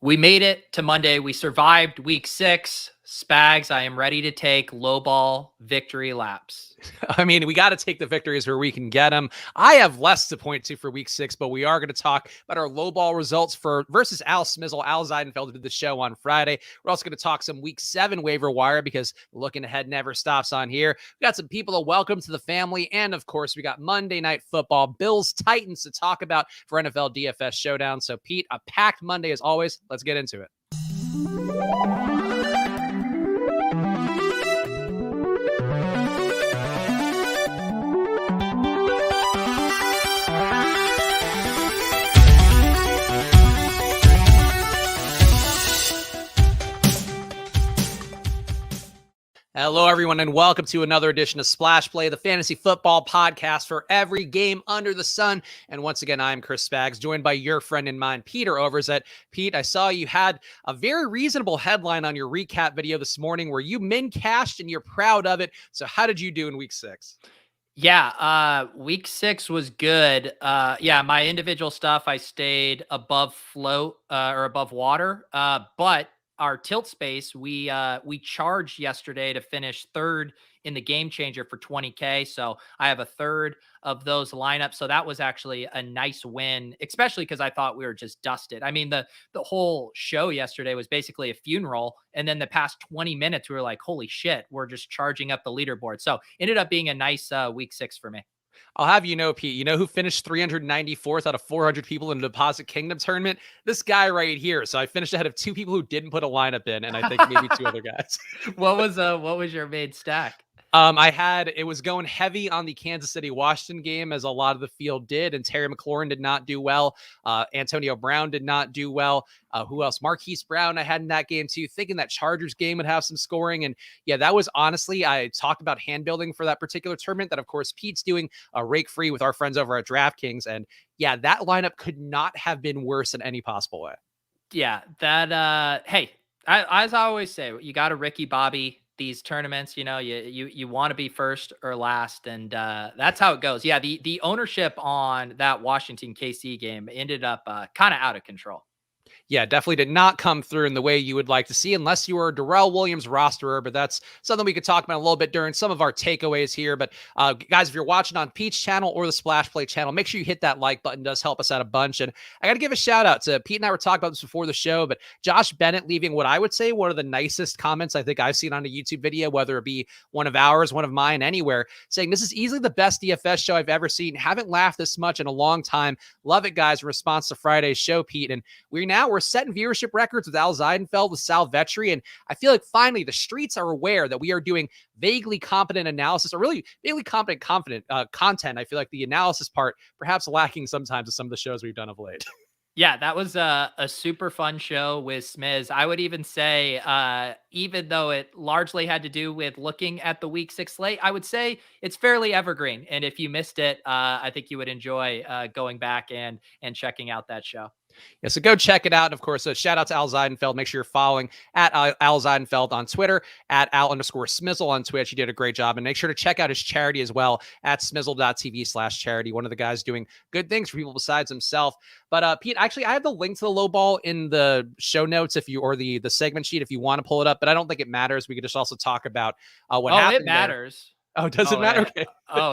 We made it to Monday. We survived week 6. Spags, I am ready to take lowball victory laps. I mean, we got to take the victories where we can get them. I have less to point to for week 6, but we are going to talk about our lowball results for versus Al Smizzle. Al Zeidenfeld did the show on Friday. We're also going to talk some week 7 waiver wire because looking ahead never stops on here. We got some people to welcome to the family. And of course, we got Monday Night Football, Bills Titans to talk about for NFL DFS Showdown. So, Pete, a packed Monday as always. Let's get into it. Hello, everyone, and welcome to another edition of Splash Play, the fantasy football podcast for every game under the sun. And once again, I'm Chris Spags, joined by your friend and mine, Peter Overzet. Pete, I saw you had a very reasonable headline on your recap video this morning where you min-cashed and you're proud of it. So how did you do in week 6? Yeah, week 6 was good. Yeah, my individual stuff, I stayed above float or above water, but our tilt space, we charged yesterday to finish 3rd in the game changer for 20K. So I have a 3rd of those lineups. So that was actually a nice win, especially because I thought we were just dusted. I mean, the whole show yesterday was basically a funeral. And then the past 20 minutes, we were like, holy shit, we're just charging up the leaderboard. So ended up being a nice week 6 for me. I'll have you know, Pete, you know who finished 394th out of 400 people in the Deposit Kingdom tournament? This guy right here. So I finished ahead of 2 people who didn't put a lineup in, and I think maybe 2 other guys. What was your main stack? It was going heavy on the Kansas City Washington game, as a lot of the field did, and Terry McLaurin did not do well. Antonio Brown did not do well. Who else? Marquise Brown I had in that game too, thinking that Chargers game would have some scoring. And yeah, that was honestly, I talked about hand building for that particular tournament that of course Pete's doing rake free with our friends over at DraftKings. And yeah, that lineup could not have been worse in any possible way. Yeah, that hey, as I always say, you got to Ricky Bobby these tournaments. You know, you want to be first or last, and that's how it goes. Yeah, the ownership on that Washington KC game ended up kind of out of control. Yeah, definitely did not come through in the way you would like to see unless you were a Darrell Williams rosterer, but that's something we could talk about a little bit during some of our takeaways here. But guys, if you're watching on Pete's channel or the Splash Play channel, make sure you hit that like button. It does help us out a bunch. And I got to give a shout out to Pete and I were talking about this before the show, but Josh Bennett leaving what I would say one of the nicest comments I think I've seen on a YouTube video, whether it be one of ours, one of mine, anywhere, saying this is easily the best DFS show I've ever seen. Haven't laughed this much in a long time. Love it, guys. In response to Friday's show, Pete. And we're setting viewership records with Al Zeidenfeld, with Sal Vetri. And I feel like finally the streets are aware that we are doing vaguely competent analysis, or really vaguely confident content. I feel like the analysis part perhaps lacking sometimes in some of the shows we've done of late. Yeah, that was a super fun show with Smiz. I would even say, even though it largely had to do with looking at the week 6 slate, I would say it's fairly evergreen. And if you missed it, I think you would enjoy going back and checking out that show. Yeah, so go check it out. And of course, shout out to Al Zeidenfeld. Make sure you're following at Al Zeidenfeld on Twitter, at Al_Smizzle on Twitch. He did a great job. And make sure to check out his charity as well at smizzle.tv/charity. One of the guys doing good things for people besides himself. But Pete, actually, I have the link to the low ball in the show notes or the segment sheet if you want to pull it up. But I don't think it matters. We could just also talk about what happened. It matters. Oh, does it matter? Okay.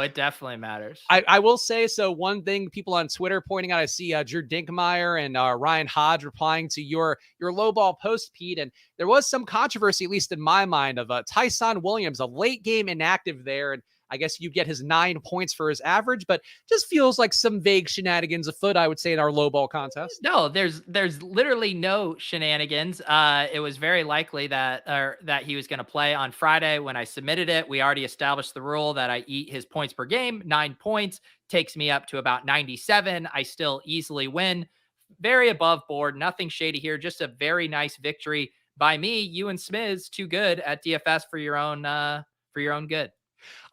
It definitely matters. I will say, so one thing people on Twitter pointing out, I see Drew Dinkmeyer and Ryan Hodge replying to your low ball post, Pete. And there was some controversy, at least in my mind, of Tyson Williams, a late game inactive there. And I guess you get his 9 points for his average, but just feels like some vague shenanigans afoot, I would say, in our low ball contest. No, there's literally no shenanigans. It was very likely that he was going to play on Friday. When I submitted it, we already established the rule that I eat his points per game. 9 points takes me up to about 97. I still easily win. Very above board. Nothing shady here. Just a very nice victory by me. You and Smiz too good at DFS for your own good.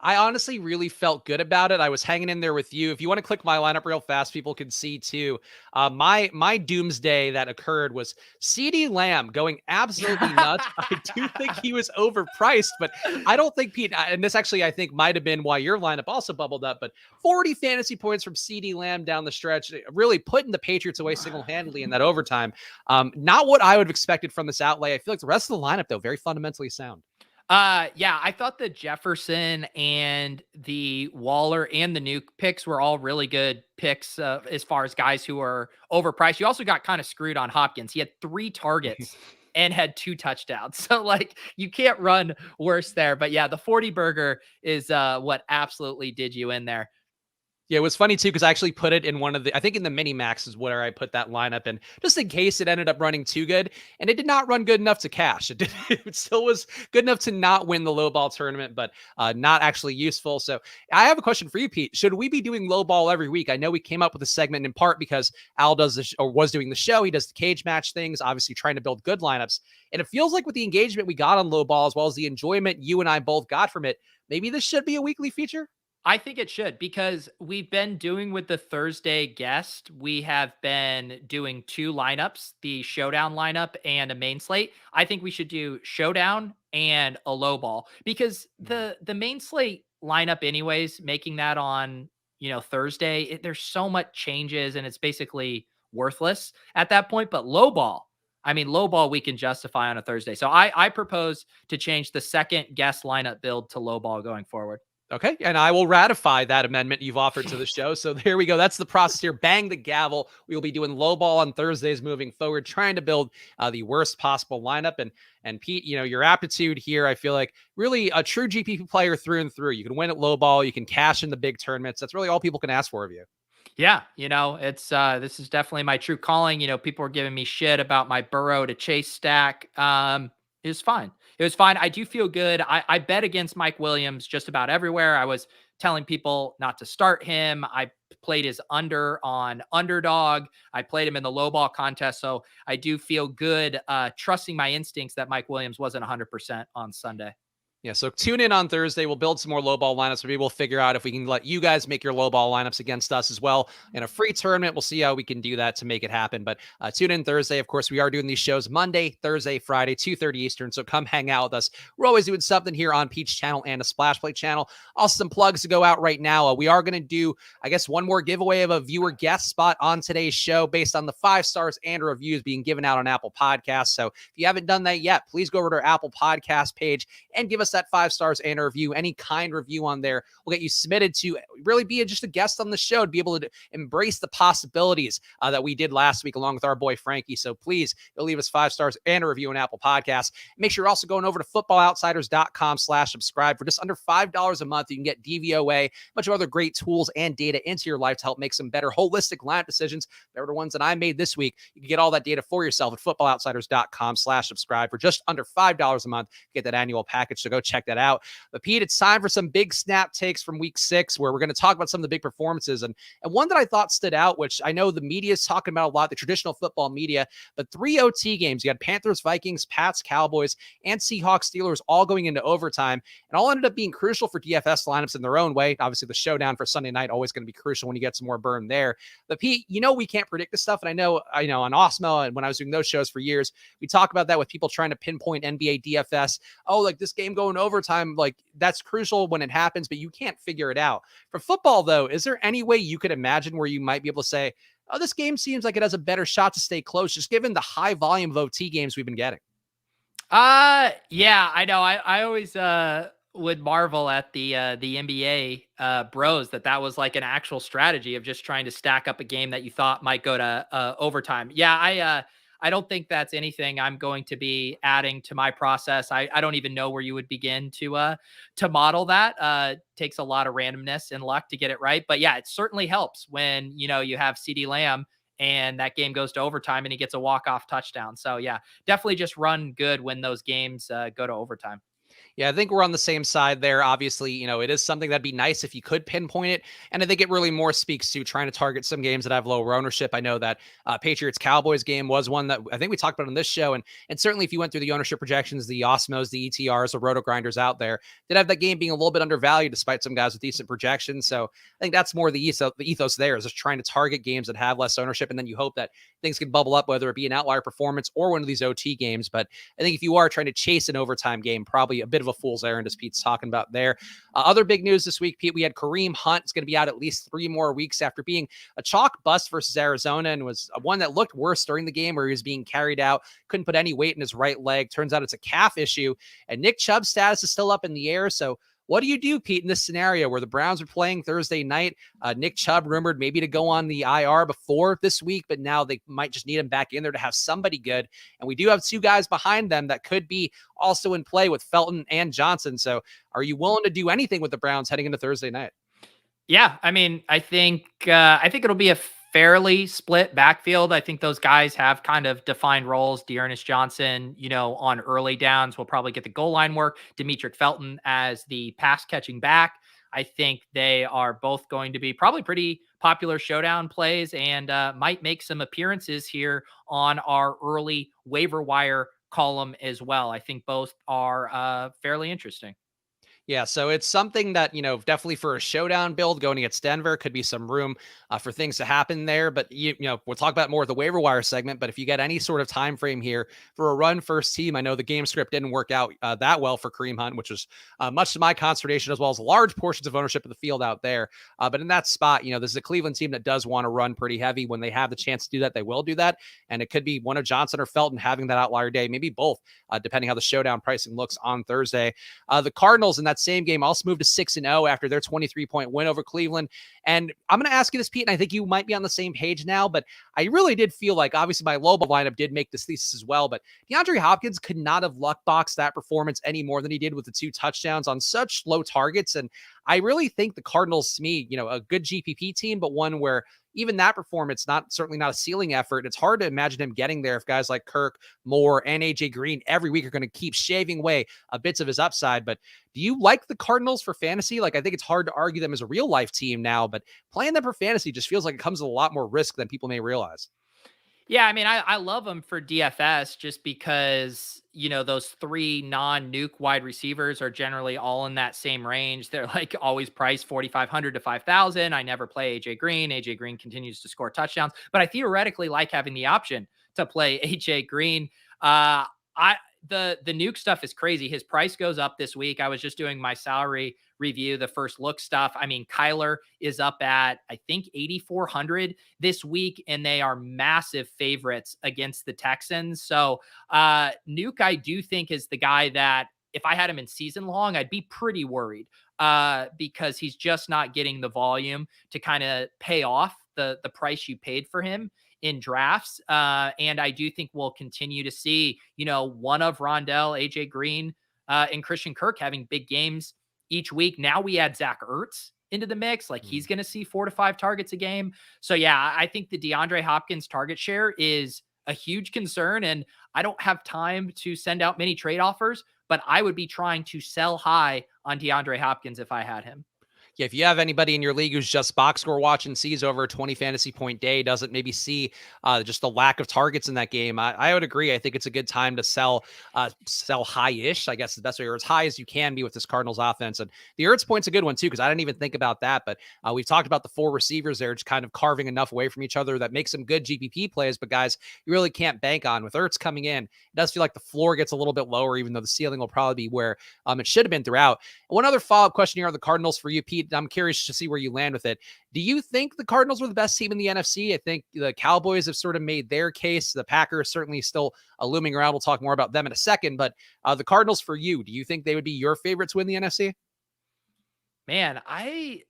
I honestly really felt good about it. I was hanging in there with you. If you want to click my lineup real fast, people can see too. My doomsday that occurred was CD Lamb going absolutely nuts. I do think he was overpriced, but I don't think Pete. And this actually I think might have been why your lineup also bubbled up. But 40 fantasy points from CD Lamb down the stretch, really putting the Patriots away single handedly in that overtime. Not what I would have expected from this outlay. I feel like the rest of the lineup though very fundamentally sound. Yeah, I thought the Jefferson and the Waller and the Nuke picks were all really good picks as far as guys who are overpriced. You also got kind of screwed on Hopkins. He had 3 targets and had 2 touchdowns. So like you can't run worse there. But yeah, the 40 burger is what absolutely did you in there. Yeah, it was funny too because I actually put it in one of the, I think in the mini max is where I put that lineup in, just in case it ended up running too good, and it did not run good enough to cash. It still was good enough to not win the low ball tournament, but not actually useful. So I have a question for you, Pete. Should we be doing low ball every week? I know we came up with a segment in part because Al does this or was doing the show. He does the cage match things, obviously trying to build good lineups, and it feels like with the engagement we got on low ball as well as the enjoyment you and I both got from it, maybe this should be a weekly feature. I think it should because we've been doing with the Thursday guest. We have been doing 2 lineups, the showdown lineup and a main slate. I think we should do showdown and a low ball because the main slate lineup, anyways, making that on Thursday, there's so much changes and it's basically worthless at that point. But low ball, I mean, low ball we can justify on a Thursday. So I propose to change the second guest lineup build to low ball going forward. Okay, and I will ratify that amendment you've offered to the show. So there we go. That's the process here. Bang the gavel. We will be doing low ball on Thursdays moving forward, trying to build the worst possible lineup. And Pete, your aptitude here, I feel like really a true GPP player through and through. You can win at low ball. You can cash in the big tournaments. That's really all people can ask for of you. Yeah, it's this is definitely my true calling. People were giving me shit about my Burrow to Chase stack. It was fine. It was fine. I do feel good. I bet against Mike Williams just about everywhere. I was telling people not to start him. I played his under on underdog. I played him in the low ball contest. So I do feel good trusting my instincts that Mike Williams wasn't 100% on Sunday. Yeah, so tune in on Thursday. We'll build some more low ball lineups. Maybe we'll figure out if we can let you guys make your low ball lineups against us as well in a free tournament. We'll see how we can do that to make it happen. But tune in Thursday. Of course, we are doing these shows Monday, Thursday, Friday, 2:30 Eastern. So come hang out with us. We're always doing something here on Peach Channel and a Splash Play channel. Also, some plugs to go out right now. We are going to do, I guess, one more giveaway of a viewer guest spot on today's show based on the 5 stars and reviews being given out on Apple Podcasts. So if you haven't done that yet, please go over to our Apple Podcast page and give us that 5 stars and a review. Any kind review on there will get you submitted to really be just a guest on the show to be able to embrace the possibilities that we did last week along with our boy Frankie. So please you'll leave us 5 stars and a review on Apple Podcasts. Make sure you're also going over to footballoutsiders.com/subscribe for just under $5 a month. You can get DVOA, a bunch of other great tools and data into your life to help make some better holistic lineup decisions. They're the ones that I made this week. You can get all that data for yourself at footballoutsiders.com/subscribe for just under $5 a month. Get that annual package. So go check that out. But Pete, it's time for some big snap takes from week 6, where we're going to talk about some of the big performances. And one that I thought stood out, which I know the media is talking about a lot, the traditional football media, but 3 OT games. You had Panthers, Vikings, Pats, Cowboys, and Seahawks, Steelers all going into overtime, and all ended up being crucial for DFS lineups in their own way. Obviously, the showdown for Sunday night always going to be crucial when you get some more burn there. But Pete, we can't predict this stuff, and I know on Osmo and when I was doing those shows for years, we talk about that with people trying to pinpoint NBA DFS. Oh, like this game going overtime, like that's crucial when it happens, but you can't figure it out. For football, though, is there any way you could imagine where you might be able to say, oh, this game seems like it has a better shot to stay close, just given the high volume of OT games we've been getting? Yeah, I know. I always would marvel at the NBA bros that was like an actual strategy of just trying to stack up a game that you thought might go to overtime. Yeah, I don't think that's anything I'm going to be adding to my process. I don't even know where you would begin to model that. Takes a lot of randomness and luck to get it right. But yeah, it certainly helps when you have CD Lamb and that game goes to overtime and he gets a walk-off touchdown. So yeah, definitely just run good when those games go to overtime. Yeah, I think we're on the same side there. Obviously, it is something that'd be nice if you could pinpoint it. And I think it really more speaks to trying to target some games that have lower ownership. I know that Patriots Cowboys game was one that I think we talked about on this show. And certainly if you went through the ownership projections, the Osmos, the ETRs, the Roto Grinders out there, did have that game being a little bit undervalued despite some guys with decent projections. So I think that's more the ethos there is just trying to target games that have less ownership. And then you hope that things can bubble up, whether it be an outlier performance or one of these OT games. But I think if you are trying to chase an overtime game, probably a bit of a fool's errand, as Pete's talking about there. Other big news this week, Pete, we had Kareem Hunt is going to be out at least 3 more weeks after being a chalk bust versus Arizona, and was one that looked worse during the game where he was being carried out, couldn't put any weight in his right leg. Turns out it's a calf issue, and Nick Chubb's status is still up in the air. So what do you do, Pete, in this scenario where the Browns are playing Thursday night? Nick Chubb rumored maybe to go on the IR before this week, but now they might just need him back in there to have somebody good. And we do have 2 guys behind them that could be also in play with Felton and Johnson. So are you willing to do anything with the Browns heading into Thursday night? Yeah, I mean, I think it'll be a fairly split backfield. I think those guys have kind of defined roles. Dearness Johnson, on early downs will probably get the goal line work. Demetric Felton as the pass catching back. I think they are both going to be probably pretty popular showdown plays and might make some appearances here on our early waiver wire column as well. I think both are fairly interesting. Yeah, so it's something that, definitely for a showdown build going against Denver could be some room for things to happen there. But, we'll talk about more of the waiver wire segment. But if you get any sort of time frame here for a run first team, I know the game script didn't work out that well for Kareem Hunt, which was much to my consternation, as well as large portions of ownership of the field out there. But in that spot, this is a Cleveland team that does want to run pretty heavy. When they have the chance to do that, they will do that. And it could be one of Johnson or Felton having that outlier day, maybe both, depending how the showdown pricing looks on Thursday. The Cardinals in that same game also moved to 6-0 after their 23-point win over Cleveland. And I'm going to ask you this, Pete, and I think you might be on the same page now, but I really did feel like, obviously, my Lowball lineup did make this thesis as well, but DeAndre Hopkins could not have luck boxed that performance any more than he did with the 2 touchdowns on such low targets. And I really think the Cardinals, to me, a good GPP team, but one where even that performance, certainly not a ceiling effort. It's hard to imagine him getting there if guys like Kirk, Moore, and AJ Green every week are going to keep shaving away bits of his upside. But do you like the Cardinals for fantasy? Like, I think it's hard to argue them as a real life team now, but playing them for fantasy just feels like it comes with a lot more risk than people may realize. Yeah, I mean, I love them for DFS just because, those 3 non-nuke wide receivers are generally all in that same range. They're like always priced 4,500 to 5,000. I never play AJ Green. AJ Green continues to score touchdowns, but I theoretically like having the option to play AJ Green. I the nuke stuff is crazy. His price goes up this week. I was just doing my salary review, the first look stuff. I mean, Kyler is up at, I think, 8,400 this week, and they are massive favorites against the Texans. So Nuke, I do think, is the guy that if I had him in season long, I'd be pretty worried because he's just not getting the volume to kind of pay off the price you paid for him in drafts. And I do think we'll continue to see, one of Rondell, AJ Green, and Christian Kirk having big games each week. Now we add Zach Ertz into the mix. Like, he's going to see 4 to 5 targets a game. So yeah, I think the DeAndre Hopkins target share is a huge concern. And I don't have time to send out many trade offers, but I would be trying to sell high on DeAndre Hopkins if I had him. Yeah, if you have anybody in your league who's just box score watching, sees over a 20 fantasy point day, doesn't maybe see just the lack of targets in that game, I would agree. I think it's a good time to sell high-ish, I guess the best way, or as high as you can be with this Cardinals offense. And the Ertz point's a good one too, because I didn't even think about that. But we've talked about the 4 receivers there, just kind of carving enough away from each other that makes some good GPP plays. But guys, you really can't bank on. With Ertz coming in, it does feel like the floor gets a little bit lower, even though the ceiling will probably be where it should have been throughout. One other follow-up question here on the Cardinals for you, Pete. I'm curious to see where you land with it. Do you think the Cardinals were the best team in the NFC? I think the Cowboys have sort of made their case. The Packers certainly still looming around. We'll talk more about them in a second. But the Cardinals for you, do you think they would be your favorite to win the NFC? Man, I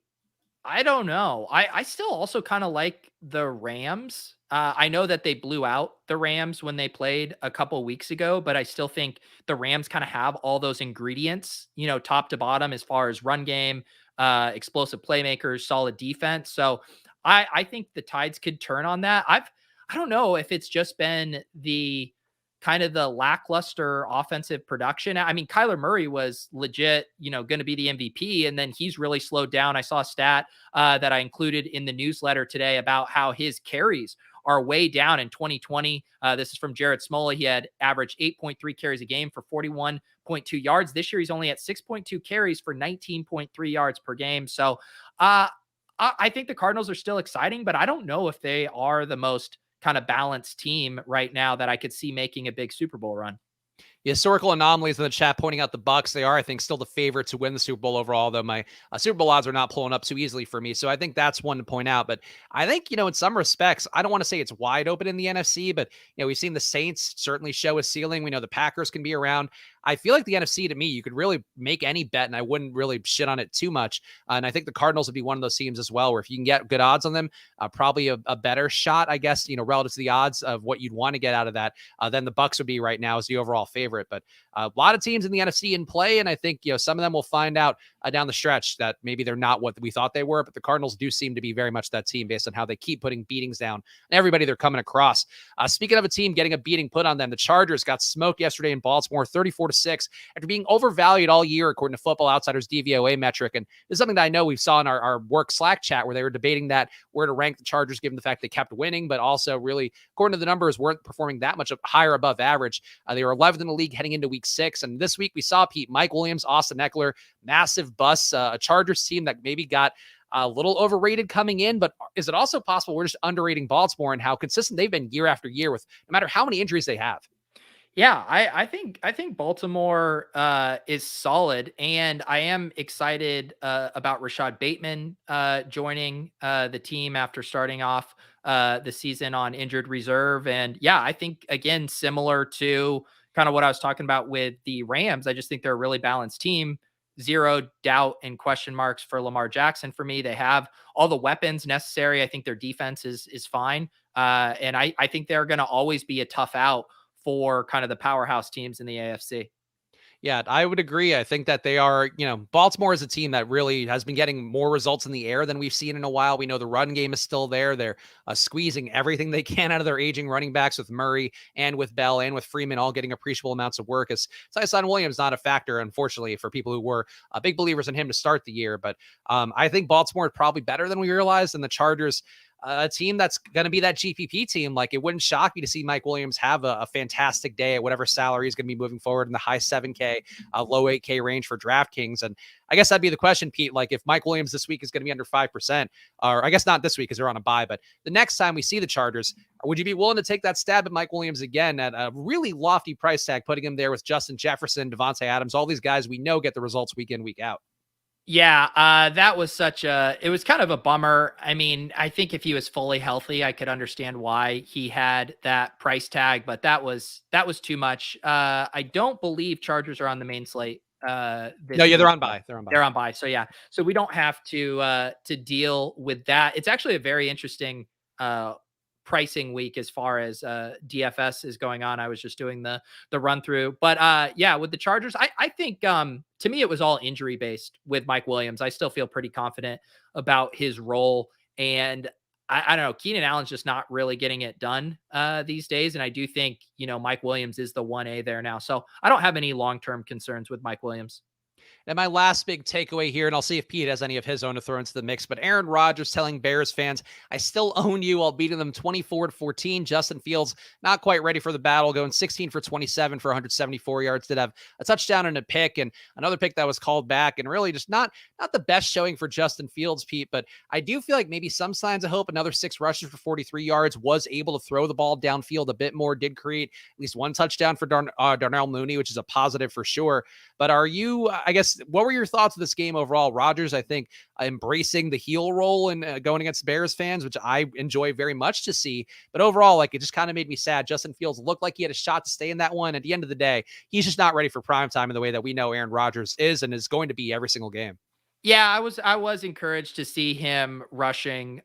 don't know. I still also kind of like the Rams. I know that they blew out the Rams when they played a couple weeks ago, but I still think the Rams kind of have all those ingredients, top to bottom, as far as run game, explosive playmakers, solid defense. So I think the tides could turn on that. I don't know if it's just been kind of the lackluster offensive production. I mean, Kyler Murray was legit, going to be the MVP, and then he's really slowed down. I saw a stat that I included in the newsletter today about how his carries are way down in 2020. This is from Jared Smoley. He had averaged 8.3 carries a game for 41.2 yards. This year, he's only at 6.2 carries for 19.3 yards per game. So I think the Cardinals are still exciting, but I don't know if they are the most kind of balanced team right now that I could see making a big Super Bowl run. The historical anomalies in the chat pointing out the Bucks. They are, I think, still the favorite to win the Super Bowl overall, though my Super Bowl odds are not pulling up too easily for me. So I think that's one to point out. But I think, in some respects, I don't want to say it's wide open in the NFC, but, we've seen the Saints certainly show a ceiling. We know the Packers can be around. I feel like the NFC, to me, you could really make any bet, and I wouldn't really shit on it too much. And I think the Cardinals would be one of those teams as well, where if you can get good odds on them, probably a better shot, I guess, relative to the odds of what you'd want to get out of that, than the Bucks would be right now as the overall favorite. But a lot of teams in the NFC in play, and I think, some of them will find out down the stretch that maybe they're not what we thought they were, but the Cardinals do seem to be very much that team based on how they keep putting beatings down and everybody they're coming across. Speaking of a team getting a beating put on them, the Chargers got smoked yesterday in Baltimore, 34-6, after being overvalued all year, according to Football Outsiders DVOA metric. And this is something that I know we saw in our work Slack chat where they were debating that where to rank the Chargers given the fact they kept winning, but also really, according to the numbers, weren't performing that much higher above average. They were 11th in the league heading into week 6. And this week we saw Pete, Mike Williams, Austin Eckler, massive busts, a Chargers team that maybe got a little overrated coming in, but is it also possible we're just underrating Baltimore and how consistent they've been year after year with no matter how many injuries they have? Yeah, I think Baltimore is solid, and I am excited about Rashad Bateman joining the team after starting off the season on injured reserve. And yeah, I think again similar to kind of what I was talking about with the Rams. I just think they're a really balanced team. Zero doubt and question marks for Lamar Jackson for me. They have all the weapons necessary. I think their defense is fine, and I think they're going to always be a tough out for kind of the powerhouse teams in the AFC. Yeah, I would agree. I think that they are, Baltimore is a team that really has been getting more results in the air than we've seen in a while. We know the run game is still there. They're squeezing everything they can out of their aging running backs with Murray and with Bell and with Freeman all getting appreciable amounts of work. As Tyson Williams not a factor, unfortunately, for people who were big believers in him to start the year. But I think Baltimore is probably better than we realized, and the Chargers, a team that's going to be that GPP team. Like, it wouldn't shock me to see Mike Williams have a fantastic day at whatever salary is going to be moving forward in the high 7K, low 8K range for DraftKings. And I guess that'd be the question, Pete. Like, if Mike Williams this week is going to be under 5%, or I guess not this week because they're on a bye, but the next time we see the Chargers, would you be willing to take that stab at Mike Williams again at a really lofty price tag, putting him there with Justin Jefferson, Devontae Adams, all these guys we know get the results week in, week out? Yeah, that was it was kind of a bummer. I mean, I think if he was fully healthy, I could understand why he had that price tag, but that was too much. I don't believe Chargers are on the main slate No, this yeah, they're week. on bye. They're on bye. They're on bye. So yeah. So we don't have to deal with that. It's actually a very interesting pricing week as far as DFS is going on. I was just doing the run through. But yeah, with the Chargers, I think to me it was all injury based with Mike Williams. I still feel pretty confident about his role. And I don't know, Keenan Allen's just not really getting it done these days. And I do think, Mike Williams is the 1A there now. So I don't have any long-term concerns with Mike Williams. And my last big takeaway here, and I'll see if Pete has any of his own to throw into the mix, but Aaron Rodgers telling Bears fans, I still own you while beating them 24-14. Justin Fields, not quite ready for the battle, going 16 for 27 for 174 yards, did have a touchdown and a pick, and another pick that was called back, and really just not the best showing for Justin Fields, Pete, but I do feel like maybe some signs of hope. Another 6 rushes for 43 yards, was able to throw the ball downfield a bit more, did create at least one touchdown for Darnell Mooney, which is a positive for sure. But are you, I guess, what were your thoughts of this game overall? Rodgers, I think, embracing the heel role and going against Bears fans, which I enjoy very much to see. But overall, like, it just kind of made me sad. Justin Fields looked like he had a shot to stay in that one. At the end of the day, he's just not ready for prime time in the way that we know Aaron Rodgers is and is going to be every single game. Yeah, I was encouraged to see him rushing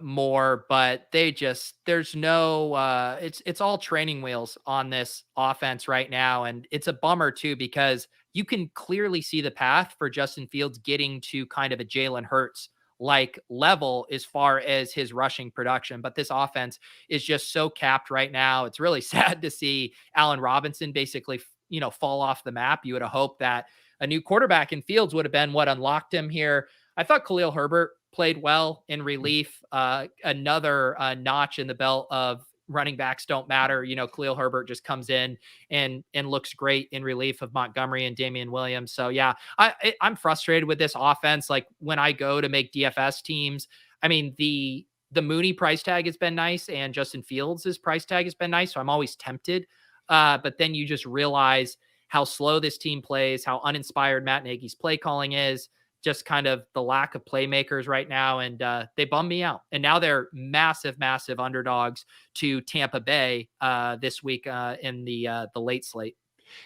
more, but there's no it's all training wheels on this offense right now. And it's a bummer too, because you can clearly see the path for Justin Fields getting to kind of a Jalen Hurts like level as far as his rushing production. But this offense is just so capped right now. It's really sad to see Allen Robinson basically, fall off the map. You would have hoped that a new quarterback in Fields would have been what unlocked him here. I thought Khalil Herbert played well in relief. Another notch in the belt of running backs don't matter. Khalil Herbert just comes in and looks great in relief of Montgomery and Damian Williams. So yeah, I'm frustrated with this offense. Like when I go to make DFS teams, I mean the Mooney price tag has been nice and Justin Fields' price tag has been nice. So I'm always tempted. But then you just realize how slow this team plays, how uninspired Matt Nagy's play calling is, just kind of the lack of playmakers right now. And they bum me out. And now they're massive, massive underdogs to Tampa Bay this week in the late slate.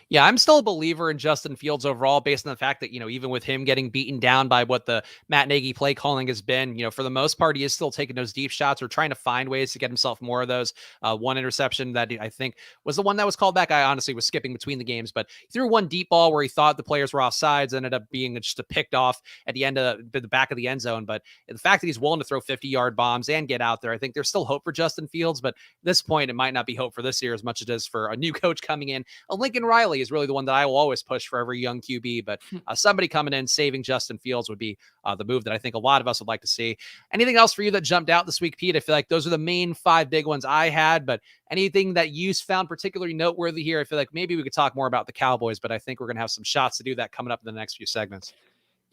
Yeah, I'm still a believer in Justin Fields overall, based on the fact that, even with him getting beaten down by what the Matt Nagy play calling has been, for the most part, he is still taking those deep shots or trying to find ways to get himself more of those. One interception that I think was the one that was called back. I honestly was skipping between the games, but he threw one deep ball where he thought the players were offsides, ended up being just a picked off at the end of the back of the end zone. But the fact that he's willing to throw 50-yard bombs and get out there, I think there's still hope for Justin Fields. But at this point, it might not be hope for this year as much as it is for a new coach coming in. Lincoln Riley is really the one that I will always push for every young QB, but somebody coming in saving Justin Fields would be the move that I think a lot of us would like to see. Anything else for you that jumped out this week, Pete? I feel like those are the main 5 big ones I had, but anything that you found particularly noteworthy here? I feel like maybe we could talk more about the Cowboys, but I think we're going to have some shots to do that coming up in the next few segments.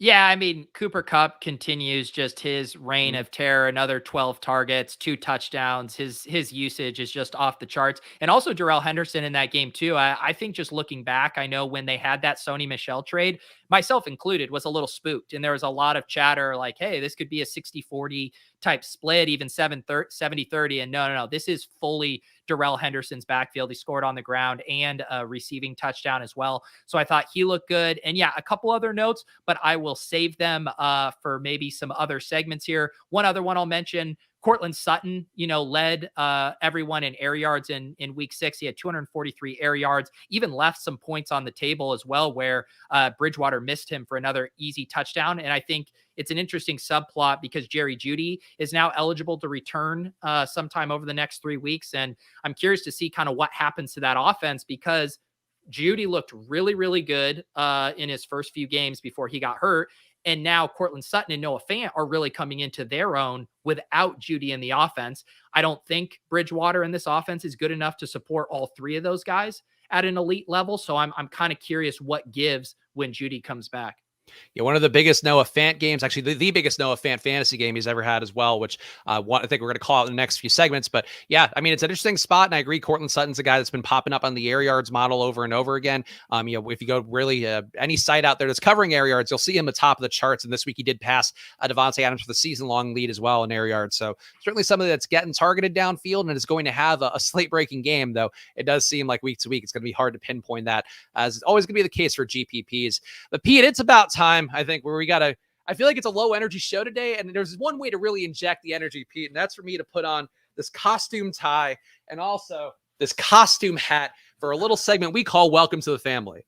Yeah, I mean, Cooper Kupp continues just his reign of terror. Another 12 targets, 2 touchdowns. His usage is just off the charts. And also Darrell Henderson in that game too. I think just looking back, I know when they had that Sony Michel trade, myself included, was a little spooked. And there was a lot of chatter like, hey, this could be a 60-40 type split, even 70-30. And no. This is fully Darrell Henderson's backfield. He scored on the ground and a receiving touchdown as well. So I thought he looked good. And yeah, a couple other notes, but I will save them for maybe some other segments here. One other one I'll mention, Cortland Sutton, led everyone in air yards in week 6. He had 243 air yards, even left some points on the table as well, where Bridgewater missed him for another easy touchdown. And I think it's an interesting subplot because Jerry Jeudy is now eligible to return sometime over the next 3 weeks. And I'm curious to see kind of what happens to that offense, because Jeudy looked really, really good in his first few games before he got hurt. And now Cortland Sutton and Noah Fant are really coming into their own without Jeudy in the offense. I don't think Bridgewater in this offense is good enough to support all 3 of those guys at an elite level. So I'm kind of curious what gives when Jeudy comes back. Yeah, one of the biggest Noah Fant games, actually the biggest Noah Fant fantasy game he's ever had as well, which I think we're going to call out in the next few segments. But yeah, I mean, it's an interesting spot, and I agree. Cortland Sutton's a guy that's been popping up on the air yards model over and over again. If you go really any site out there that's covering air yards, you'll see him at the top of the charts. And this week he did pass Devontae Adams for the season-long lead as well in air yards. So certainly somebody that's getting targeted downfield and is going to have a slate-breaking game, though it does seem like week to week it's going to be hard to pinpoint that, as it's always going to be the case for GPPs. But Pete, it's about time, I think, where I feel like it's a low energy show today. And there's one way to really inject the energy, Pete, and that's for me to put on this costume tie and also this costume hat for a little segment we call Welcome to the Family.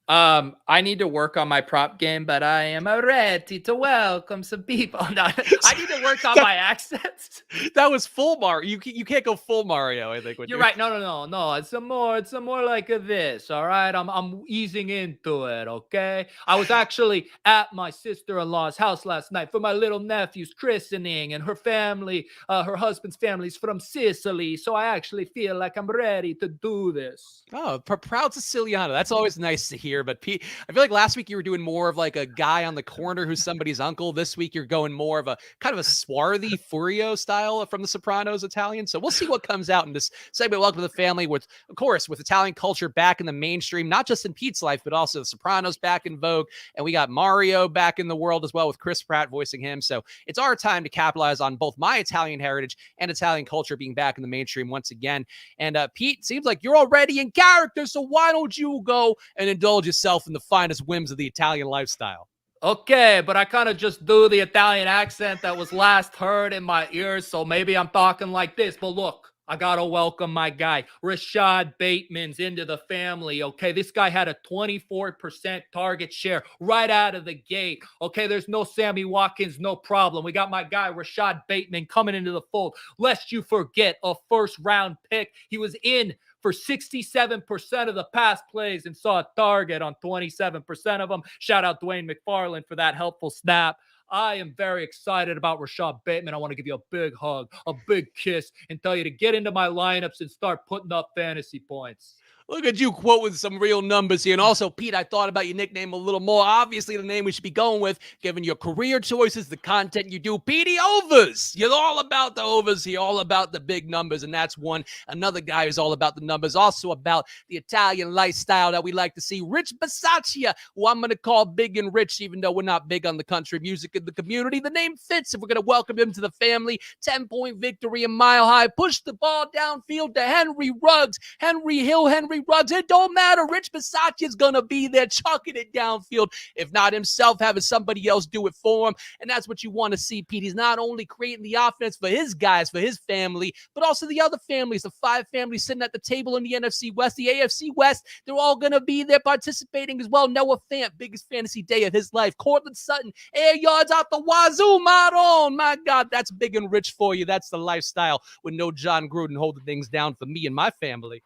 I need to work on my prop game, but I am ready to welcome some people. No, I need to work on my accents. That was full Mario. You can't go full Mario, I think. You're right. No. It's more like this. All right. I'm easing into it. Okay. I was actually at my sister-in-law's house last night for my little nephew's christening, and her family, her husband's family's from Sicily. So I actually feel like I'm ready to do this. Oh, proud Siciliano. That's always nice to hear. But Pete, I feel like last week you were doing more of like a guy on the corner who's somebody's uncle. This week you're going more of a kind of a swarthy Furio style from The Sopranos Italian. So we'll see what comes out in this segment. Welcome to the family, with, of course, with Italian culture back in the mainstream, not just in Pete's life, but also The Sopranos back in vogue. And we got Mario back in the world as well, with Chris Pratt voicing him. So it's our time to capitalize on both my Italian heritage and Italian culture being back in the mainstream once again. And Pete, seems like you're already in character, so why don't you go and indulge yourself in the finest whims of the Italian lifestyle? Okay, but I kind of just do the Italian accent that was last heard in my ears, so maybe I'm talking like this. But look, I gotta welcome my guy, Rashad Bateman's into the family. Okay, this guy had a 24% target share right out of the gate. Okay, there's no Sammy Watkins, no problem. We got my guy, Rashad Bateman, coming into the fold. Lest you forget, a first round pick. He was in for 67% of the pass plays and saw a target on 27% of them. Shout out Dwayne McFarland for that helpful snap. I am very excited about Rashad Bateman. I want to give you a big hug, a big kiss, and tell you to get into my lineups and start putting up fantasy points. Look at you quoting some real numbers here. And also, Pete, I thought about your nickname a little more. Obviously, the name we should be going with, given your career choices, the content you do. Petey Overs. You're all about the overs here, all about the big numbers. And that's one. Another guy who's all about the numbers, also about the Italian lifestyle that we like to see. Rich Bisaccia, who I'm going to call Big and Rich, even though we're not big on the country music in the community. The name fits if we're going to welcome him to the family. 10-point victory in Mile High. Push the ball downfield to Henry Ruggs. Henry Hill, Henry Ruggs. It don't matter. Rich Bisaccia is going to be there chucking it downfield. If not himself, having somebody else do it for him. And that's what you want to see, Pete. He's not only creating the offense for his guys, for his family, but also the other families, the 5 families sitting at the table in the NFC West, the AFC West. They're all going to be there participating as well. Noah Fant, biggest fantasy day of his life. Cortland Sutton, air yards out the wazoo, Maron. My God, that's big and rich for you. That's the lifestyle with no John Gruden holding things down for me and my family.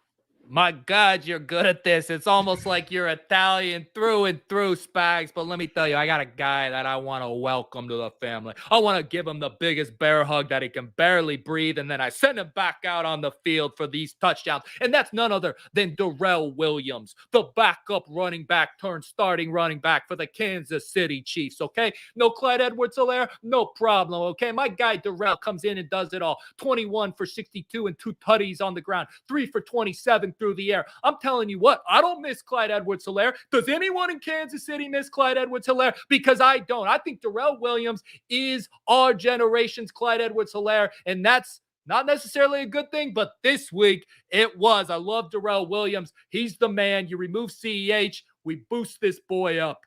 My God, you're good at this. It's almost like you're Italian through and through, Spags. But let me tell you, I got a guy that I want to welcome to the family. I want to give him the biggest bear hug that he can barely breathe. And then I send him back out on the field for these touchdowns. And that's none other than Darrell Williams, the backup running back turned starting running back for the Kansas City Chiefs. Okay. No Clyde Edwards-Helaire, no problem. Okay. My guy Darrell comes in and does it all. 21 for 62 and 2 tutties on the ground, 3 for 27 through the air. I'm telling you what, I don't miss Clyde Edwards-Helaire. Does anyone in Kansas City miss Clyde Edwards-Helaire? Because I don't. I think Darrell Williams is our generation's Clyde Edwards-Helaire, and that's not necessarily a good thing, but this week it was. I love Darrell Williams. He's the man. You remove CEH, we boost this boy up.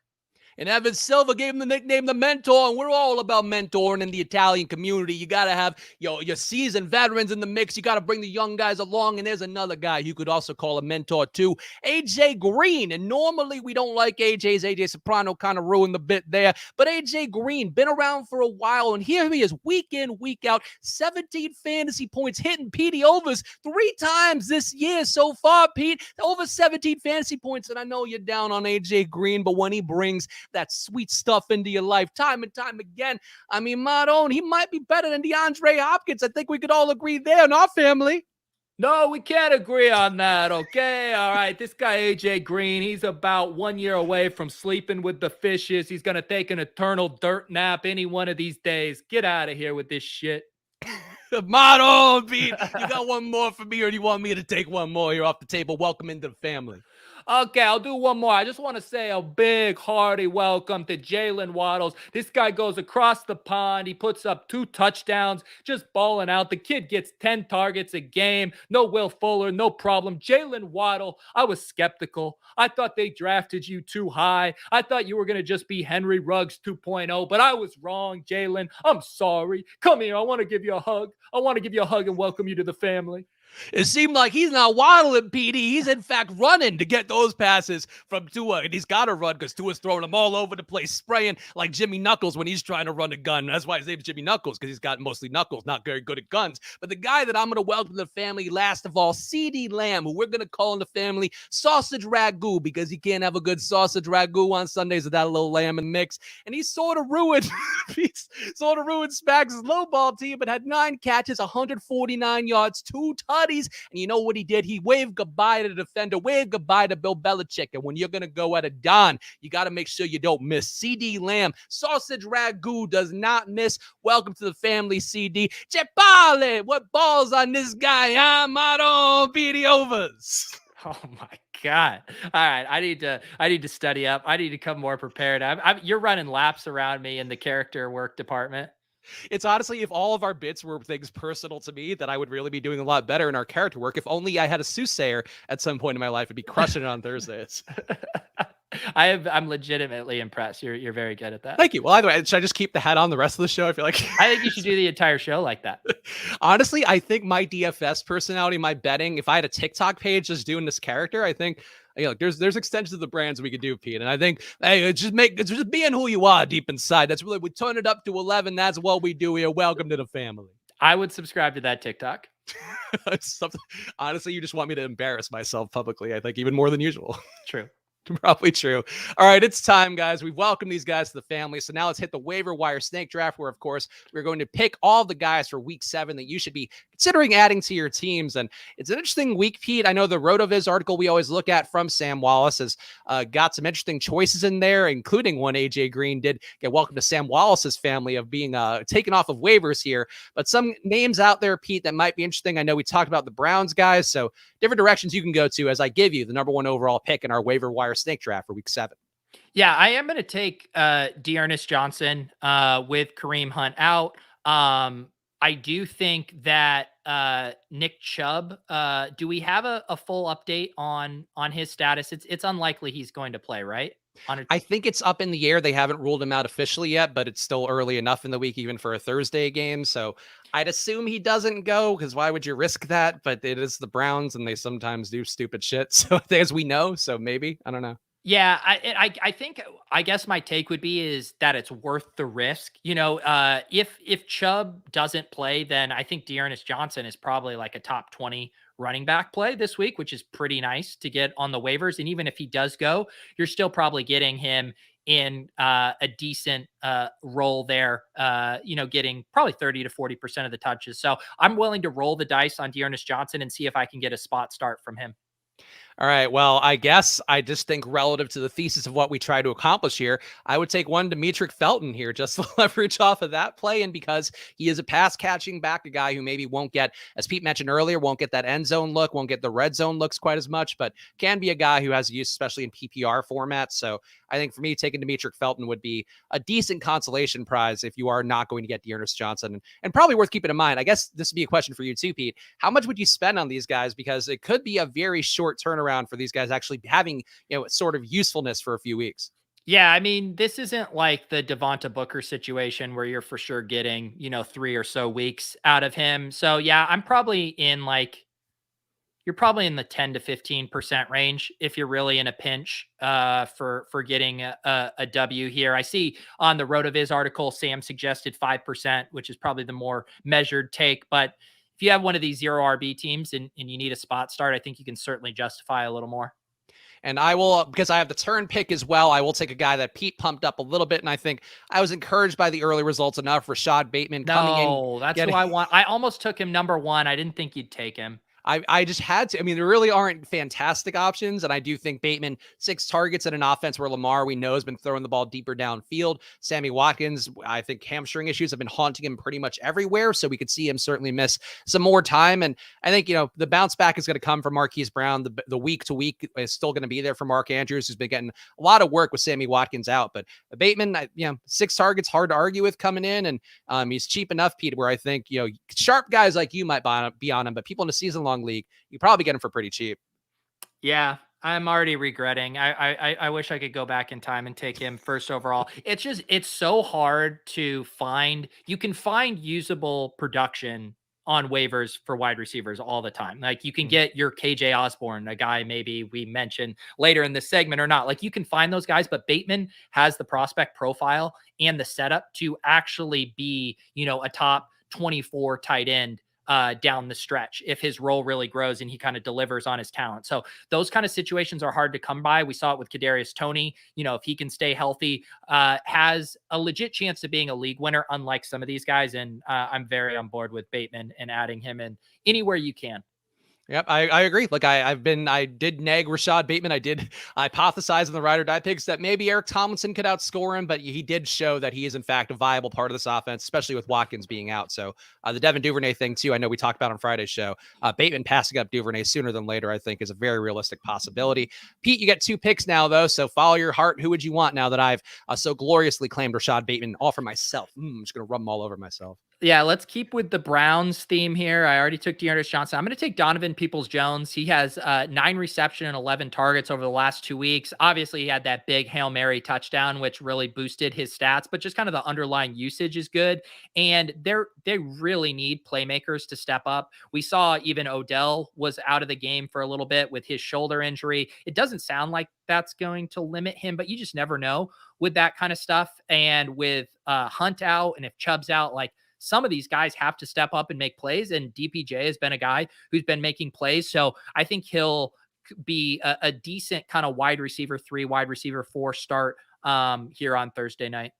And Evan Silva gave him the nickname the Mentor, and we're all about mentoring in the Italian community. You got to have your seasoned veterans in the mix. You got to bring the young guys along, and there's another guy you could also call a mentor too, AJ Green. And normally we don't like AJ's. AJ Soprano kind of ruined the bit there, but AJ Green, been around for a while, and here he is week in, week out, 17 fantasy points, hitting Petey overs 3 times this year so far, Pete. Over 17 fantasy points, and I know you're down on AJ Green, but when he brings that sweet stuff into your life time and time again, I mean, Maron, he might be better than DeAndre Hopkins. I think we could all agree there in our family. No, we can't agree on that, okay? All right, this guy AJ Green, he's about 1 year away from sleeping with the fishes. He's going to take an eternal dirt nap any one of these days. Get out of here with this shit. Maron, Pete, you got one more for me, or do you want me to take one more here off the table? Welcome into the family. Okay, I'll do one more. I just want to say a big, hearty welcome to Jalen Waddles. This guy goes across the pond. He puts up 2 touchdowns, just balling out. The kid gets 10 targets a game. No Will Fuller, no problem. Jalen Waddle, I was skeptical. I thought they drafted you too high. I thought you were going to just be Henry Ruggs 2.0, but I was wrong, Jalen. I'm sorry. Come here. I want to give you a hug. I want to give you a hug and welcome you to the family. It seemed like he's not waddling, Petey. He's in fact running to get those passes from Tua, and he's got to run because Tua's throwing them all over the place, spraying like Jimmy Knuckles when he's trying to run a gun. That's why his name is Jimmy Knuckles, because he's got mostly knuckles, not very good at guns. But the guy that I'm going to welcome to the family last of all, CeeDee Lamb, who we're going to call in the family Sausage Ragu, because he can't have a good sausage ragu on Sundays without a little lamb in the mix. And he sort of ruined Spags' Lowball team, but had 9 catches, 149 yards, 2 tutties. And you know what he did? He waved goodbye to the defender, waved goodbye to Bill Belichick. And when you're going to go at a Don, you got to make sure you don't miss. CeeDee Lamb, Sausage Ragu does not miss. Welcome to the family, CD. Chepale, what balls on this guy? I'm out on Petey overs. Oh my God. All right. I need to study up. I need to come more prepared. You're running laps around me in the character work department. It's honestly, if all of our bits were things personal to me, that I would really be doing a lot better in our character work. If only I had a soothsayer at some point in my life, I'd be crushing it on Thursdays. I'm legitimately impressed. You're very good at that. Thank you. Well, either way, should I just keep the hat on the rest of the show? I feel like I think you should do the entire show like that. honestly, I think my DFS personality, my betting, if I had a TikTok page just doing this character, I think there's extensions of the brands we could do, Pete. And I think hey, it's just being who you are deep inside. That's really we turn it up to 11. That's what we do here. Welcome to the family. I would subscribe to that TikTok. Honestly, you just want me to embarrass myself publicly, I think, even more than usual. True. Probably true. All right, it's time, guys. We've welcomed these guys to the family. So now let's hit the waiver wire snake draft, where, of course, we're going to pick all the guys for week 7 that you should be considering adding to your teams. And it's an interesting week, Pete. I know the RotoViz article we always look at from Sam Wallace has got some interesting choices in there, including one AJ Green did get welcome to Sam Wallace's family of being taken off of waivers here. But some names out there, Pete, that might be interesting. I know we talked about the Browns guys, so different directions you can go to as I give you the number 1 overall pick in our waiver wire snake draft for week 7. Yeah, I am going to take Dearness Johnson with Kareem Hunt out. I do think that Nick Chubb, do we have a full update on his status? It's unlikely he's going to play, right? I think it's up in the air. They haven't ruled him out officially yet, but it's still early enough in the week, even for a Thursday game. So I'd assume he doesn't go, because why would you risk that? But it is the Browns, and they sometimes do stupid shit. So as we know, so maybe, I don't know. Yeah, I think I guess my take would be is that it's worth the risk. If Chubb doesn't play, then I think Dearness Johnson is probably like a top 20 running back play this week, which is pretty nice to get on the waivers. And even if he does go, you're still probably getting him in a decent role there, getting probably 30 to 40% of the touches. So I'm willing to roll the dice on Dearness Johnson and see if I can get a spot start from him. All right. Well, I guess I just think relative to the thesis of what we try to accomplish here, I would take one Demetric Felton here just to leverage off of that play. And because he is a pass catching back, a guy who maybe won't get, as Pete mentioned earlier, won't get that end zone look, won't get the red zone looks quite as much, but can be a guy who has use, especially in PPR formats. So I think for me, taking Demetric Felton would be a decent consolation prize if you are not going to get Dearness Johnson. And probably worth keeping in mind, I guess this would be a question for you too, Pete. How much would you spend on these guys? Because it could be a very short turnaround for these guys actually having, sort of usefulness for a few weeks. Yeah, I mean, this isn't like the Devonta Booker situation where you're for sure getting, 3 or so weeks out of him. So yeah, you're probably in the 10 to 15% range if you're really in a pinch for getting a W here. I see on the RotoViz article, Sam suggested 5%, which is probably the more measured take. But if you have one of these 0 RB teams and you need a spot start, I think you can certainly justify a little more. And I will, because I have the turn pick as well, I will take a guy that Pete pumped up a little bit. And I think I was encouraged by the early results enough. Rashad Bateman coming in. No, that's who I want. I almost took him number 1. I didn't think you'd take him. I just had to. I mean, there really aren't fantastic options. And I do think Bateman, 6 targets in an offense where Lamar, we know, has been throwing the ball deeper downfield. Sammy Watkins, I think hamstring issues have been haunting him pretty much everywhere. So we could see him certainly miss some more time. And I think, the bounce back is going to come from Marquise Brown. The week to week is still going to be there for Mark Andrews, who's been getting a lot of work with Sammy Watkins out. But Bateman, 6 targets, hard to argue with coming in. And he's cheap enough, Pete, where I think, sharp guys like you might be on him, but people in a season-long league, you probably get him for pretty cheap. Yeah, I'm already regretting. I wish I could go back in time and take him first overall. It's so hard to find. You can find usable production on waivers for wide receivers all the time. Like you can get your KJ Osborne, a guy maybe we mentioned later in this segment or not. Like you can find those guys, but Bateman has the prospect profile and the setup to actually be, a top 24 tight end down the stretch if his role really grows and he kind of delivers on his talent. So those kind of situations are hard to come by. We saw it with Kadarius Toney. If he can stay healthy, has a legit chance of being a league winner, unlike some of these guys. And I'm very on board with Bateman and adding him in anywhere you can. Yep, I agree. Like I did nag Rashad Bateman. I did hypothesize in the ride or die picks that maybe Eric Tomlinson could outscore him, but he did show that he is in fact a viable part of this offense, especially with Watkins being out. So the Devin Duvernay thing too, I know we talked about on Friday's show. Bateman passing up Duvernay sooner than later, I think, is a very realistic possibility. Pete, you get 2 picks now though, so follow your heart. Who would you want now that I've so gloriously claimed Rashad Bateman all for myself? I'm just gonna rub them all over myself. Yeah, let's keep with the Browns theme here. I already took Dearness Johnson. I'm going to take Donovan Peoples-Jones. He has 9 reception and 11 targets over the last 2 weeks. Obviously, he had that big Hail Mary touchdown, which really boosted his stats, but just kind of the underlying usage is good. And they really need playmakers to step up. We saw even Odell was out of the game for a little bit with his shoulder injury. It doesn't sound like that's going to limit him, but you just never know with that kind of stuff. And with Hunt out, and if Chubb's out, like, some of these guys have to step up and make plays. And DPJ has been a guy who's been making plays. So I think he'll be a decent kind of wide receiver 3, wide receiver 4 start here on Thursday night.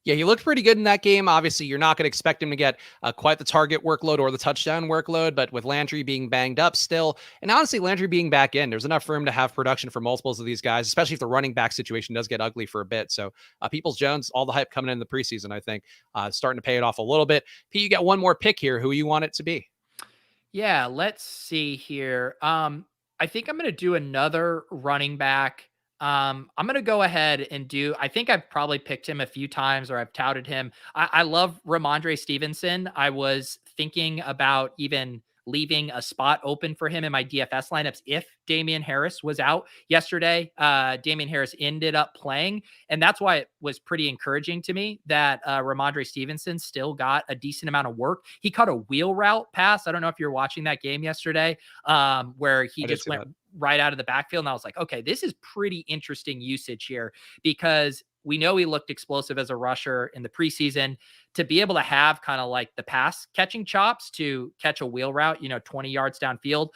Yeah, he looked pretty good in that game. Obviously, you're not going to expect him to get quite the target workload or the touchdown workload, but with Landry being banged up still, and honestly, Landry being back in, there's enough for him to have production for multiples of these guys, especially if the running back situation does get ugly for a bit. So, Peoples-Jones, all the hype coming in the preseason, I think, starting to pay it off a little bit. Pete, you got one more pick here. Who you want it to be? Yeah, let's see here. I think I'm going to do another running back. I'm going to go ahead and do, I think I've probably picked him a few times or I've touted him. I love Ramondre Stevenson. I was thinking about even leaving a spot open for him in my DFS lineups if Damian Harris was out yesterday. Damian Harris ended up playing, and that's why it was pretty encouraging to me that Ramondre Stevenson still got a decent amount of work. He caught a wheel route pass. I don't know if you're watching that game yesterday, where he just went right out of the backfield. And I was like, okay, this is pretty interesting usage here, because we know he looked explosive as a rusher in the preseason. To be able to have kind of like the pass catching chops to catch a wheel route, 20 yards downfield,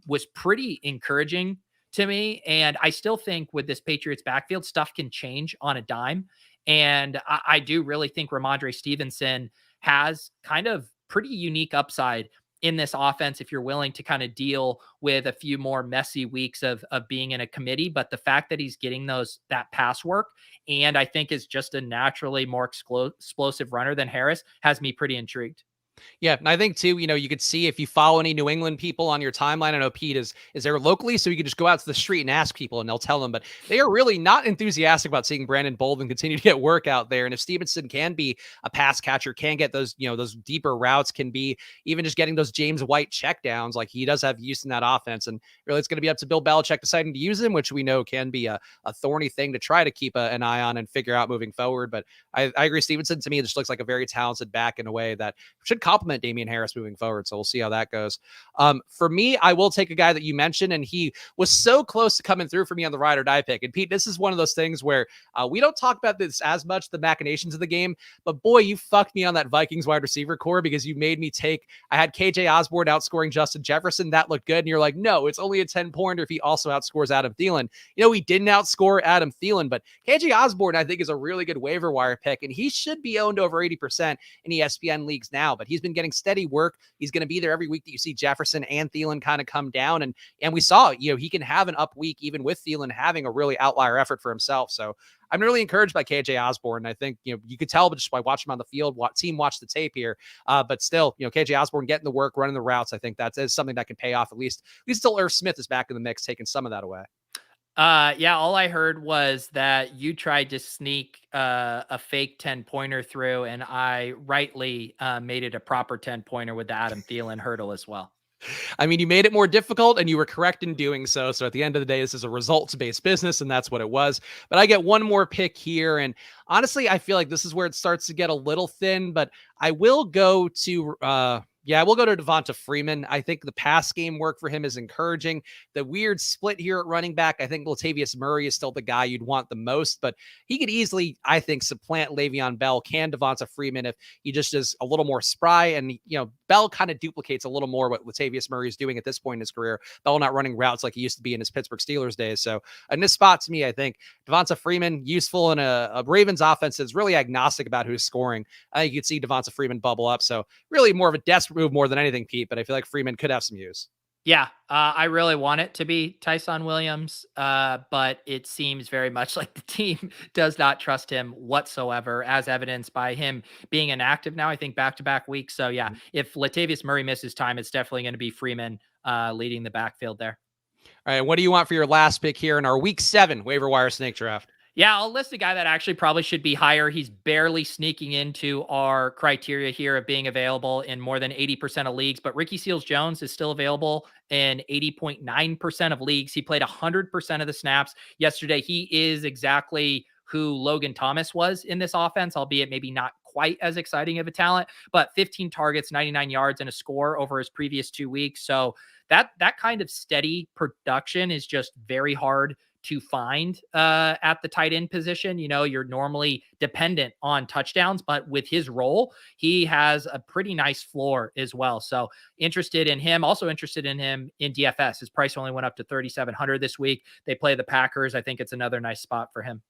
was pretty encouraging to me. And I still think with this Patriots backfield, stuff can change on a dime. And I do really think Ramondre Stevenson has kind of pretty unique upside in this offense if you're willing to kind of deal with a few more messy weeks of being in a committee. But the fact that he's getting that pass work, and I think is just a naturally more explosive runner than Harris, has me pretty intrigued. Yeah, and I think too, you could see if you follow any New England people on your timeline. I know Pete is there locally, so you can just go out to the street and ask people, and they'll tell them. But they are really not enthusiastic about seeing Brandon Bolden continue to get work out there. And if Stevenson can be a pass catcher, can get those, those deeper routes, can be even just getting those James White checkdowns, like he does have use in that offense. And really, it's going to be up to Bill Belichick deciding to use him, which we know can be a thorny thing to try to keep an eye on and figure out moving forward. But I agree, Stevenson to me just looks like a very talented back in a way that should complement Damian Harris moving forward. So we'll see how that goes. For me, I will take a guy that you mentioned, and he was so close to coming through for me on the ride or die pick. And Pete, this is one of those things where we don't talk about this as much, the machinations of the game, but boy, you fucked me on that Vikings wide receiver core, because you made me I had KJ Osborne outscoring Justin Jefferson. That looked good. And you're like, no, it's only a 10-pointer if he also outscores Adam Thielen. He didn't outscore Adam Thielen, but KJ Osborne, I think, is a really good waiver wire pick, and he should be owned over 80% in ESPN leagues now, but he's been getting steady work. He's going to be there every week that you see Jefferson and Thielen kind of come down. And we saw, he can have an up week even with Thielen having a really outlier effort for himself. So I'm really encouraged by KJ Osborne. I think, you could tell just by watching him on the field, watch the tape here. But still, KJ Osborne getting the work, running the routes. I think that is something that can pay off at least until Irv Smith is back in the mix, taking some of that away. Yeah, all I heard was that you tried to sneak a fake 10-pointer through, and I rightly made it a proper 10-pointer with the Adam Thielen hurdle as well. I mean, you made it more difficult, and you were correct in doing so. So at the end of the day, this is a results-based business, and that's what it was. But I get one more pick here, and honestly, I feel like this is where it starts to get a little thin, but I will go to we'll go to Devonta Freeman. I think the pass game work for him is encouraging. The weird split here at running back, I think Latavius Murray is still the guy you'd want the most, but he could easily, I think, supplant Le'Veon Bell. Can Devonta Freeman if he just is a little more spry, and Bell kind of duplicates a little more what Latavius Murray is doing at this point in his career. Bell not running routes like he used to be in his Pittsburgh Steelers days. So in this spot, to me, I think Devonta Freeman useful in a Ravens offense that's really agnostic about who's scoring. I think you could see Devonta Freeman bubble up. So really more of a desperate move more than anything, Pete, but I feel like Freeman could have some use. Yeah, I really want it to be Tyson Williams, but it seems very much like the team does not trust him whatsoever, as evidenced by him being inactive now, I think, back-to-back weeks. So, yeah, if Latavius Murray misses time, it's definitely going to be Freeman leading the backfield there. All right, what do you want for your last pick here in our Week 7 waiver wire snake draft? Yeah, I'll list a guy that actually probably should be higher. He's barely sneaking into our criteria here of being available in more than 80% of leagues, but Ricky Seals-Jones is still available in 80.9% of leagues. He played 100% of the snaps yesterday. He is exactly who Logan Thomas was in this offense, albeit maybe not quite as exciting of a talent, but 15 targets, 99 yards, and a score over his previous 2 weeks. So that kind of steady production is just very hard to find at the tight end position. You know, you're normally dependent on touchdowns, but with his role, he has a pretty nice floor as well. So interested in him. Also interested in him in DFS. His price only went up to 3,700 this week. They play the Packers. I think it's another nice spot for him.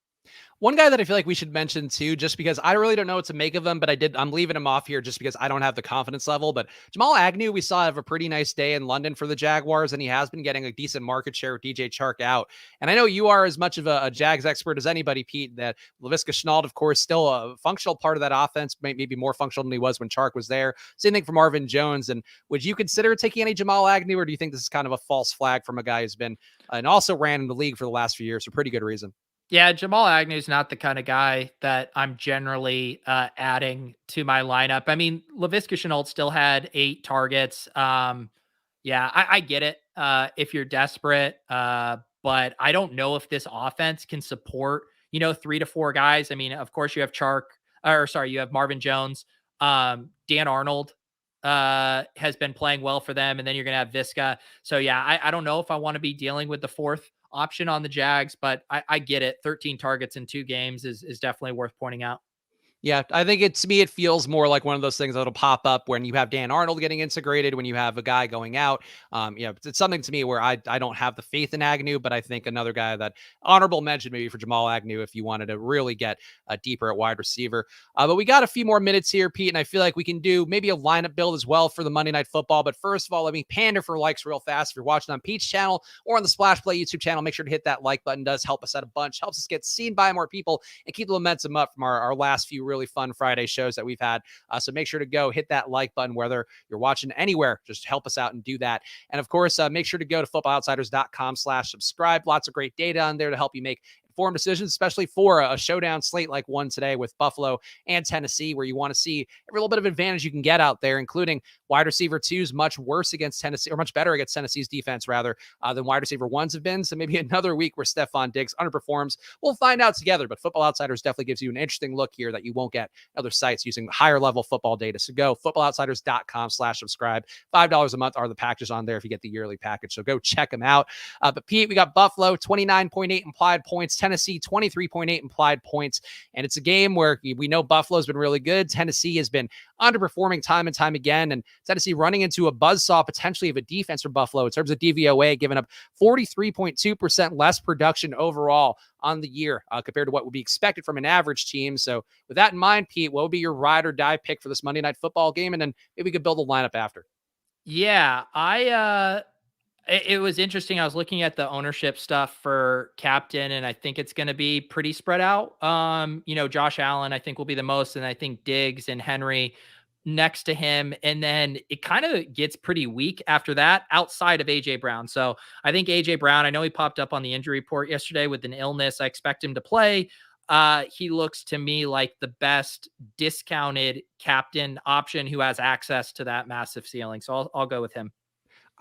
One guy that I feel like we should mention too, just because I really don't know what to make of him, but I'm leaving him off here just because I don't have the confidence level. But Jamal Agnew, we saw have a pretty nice day in London for the Jaguars, and he has been getting a decent market share with DJ Chark out. And I know you are as much of a Jags expert as anybody, Pete, that Laviska Shenault, of course, still a functional part of that offense, maybe more functional than he was when Chark was there. Same thing for Marvin Jones. And would you consider taking any Jamal Agnew, or do you think this is kind of a false flag from a guy who's been and also ran in the league for the last few years for pretty good reason? Yeah, Jamal Agnew is not the kind of guy that I'm generally adding to my lineup. I mean, Laviska Shenault still had 8 targets. Yeah, I get it if you're desperate, but I don't know if this offense can support 3 to 4 guys. I mean, of course you have you have Marvin Jones. Dan Arnold has been playing well for them, and then you're gonna have Visca. So yeah, I don't know if I want to be dealing with the fourth option on the Jags, but I get it. 13 targets in 2 games is definitely worth pointing out. Yeah, I think to me, it feels more like one of those things that'll pop up when you have Dan Arnold getting integrated, when you have a guy going out. It's something to me where I don't have the faith in Agnew, but I think another guy that honorable mention maybe for Jamal Agnew if you wanted to really get deeper at wide receiver. But we got a few more minutes here, Pete, and I feel like we can do maybe a lineup build as well for the Monday Night Football. But first of all, let me pander for likes real fast. If you're watching on Pete's channel or on the Splash Play YouTube channel, make sure to hit that like button. It does help us out a bunch, helps us get seen by more people and keep the momentum up from our last few really fun Friday shows that we've had. So make sure to go hit that like button, whether you're watching anywhere, just help us out and do that. And of course, make sure to go to footballoutsiders.com/subscribe. Lots of great data on there to help you make informed decisions, especially for a showdown slate like one today with Buffalo and Tennessee, where you want to see every little bit of advantage you can get out there, including wide receiver twos much worse against Tennessee, or much better against Tennessee's defense, rather, than wide receiver ones have been. So maybe another week where Stephon Diggs underperforms. We'll find out together, but Football Outsiders definitely gives you an interesting look here that you won't get other sites using higher level football data. So go footballoutsiders.com/subscribe. $5 a month are the packages on there if you get the yearly package. So go check them out. But Pete, we got Buffalo 29.8 implied points, Tennessee 23.8 implied points. And it's a game where we know Buffalo's been really good. Tennessee has been underperforming time and time again. And Tennessee running into a buzzsaw potentially of a defense for Buffalo in terms of DVOA, giving up 43.2% less production overall on the year compared to what would be expected from an average team. So with that in mind, Pete, what would be your ride or die pick for this Monday Night Football game? And then maybe we could build a lineup after. Yeah, it was interesting. I was looking at the ownership stuff for captain, and I think it's going to be pretty spread out. Josh Allen, I think, will be the most, and I think Diggs and Henry next to him. And then it kind of gets pretty weak after that outside of AJ Brown. So I think AJ Brown, I know he popped up on the injury report yesterday with an illness. I expect him to play. He looks to me like the best discounted captain option who has access to that massive ceiling. So I'll go with him.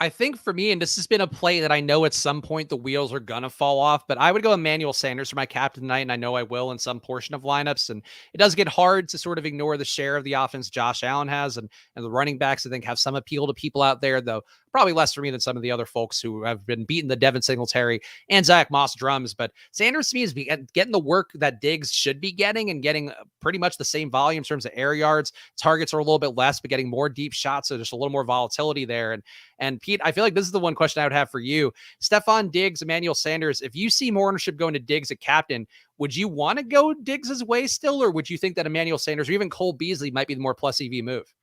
I think for me, and this has been a play that I know at some point the wheels are going to fall off, but I would go Emmanuel Sanders for my captain tonight, and I know I will in some portion of lineups. And it does get hard to sort of ignore the share of the offense Josh Allen has, and the running backs, I think, have some appeal to people out there, though probably less for me than some of the other folks who have been beating the Devin Singletary and Zach Moss drums. But Sanders to me is getting the work that Diggs should be getting and getting pretty much the same volume in terms of air yards. Targets are a little bit less, but getting more deep shots. So just a little more volatility there. And Pete, I feel like this is the one question I would have for you. Stephon Diggs, Emmanuel Sanders, if you see more ownership going to Diggs at captain, would you want to go Diggs' way still, or would you think that Emmanuel Sanders or even Cole Beasley might be the more plus EV move?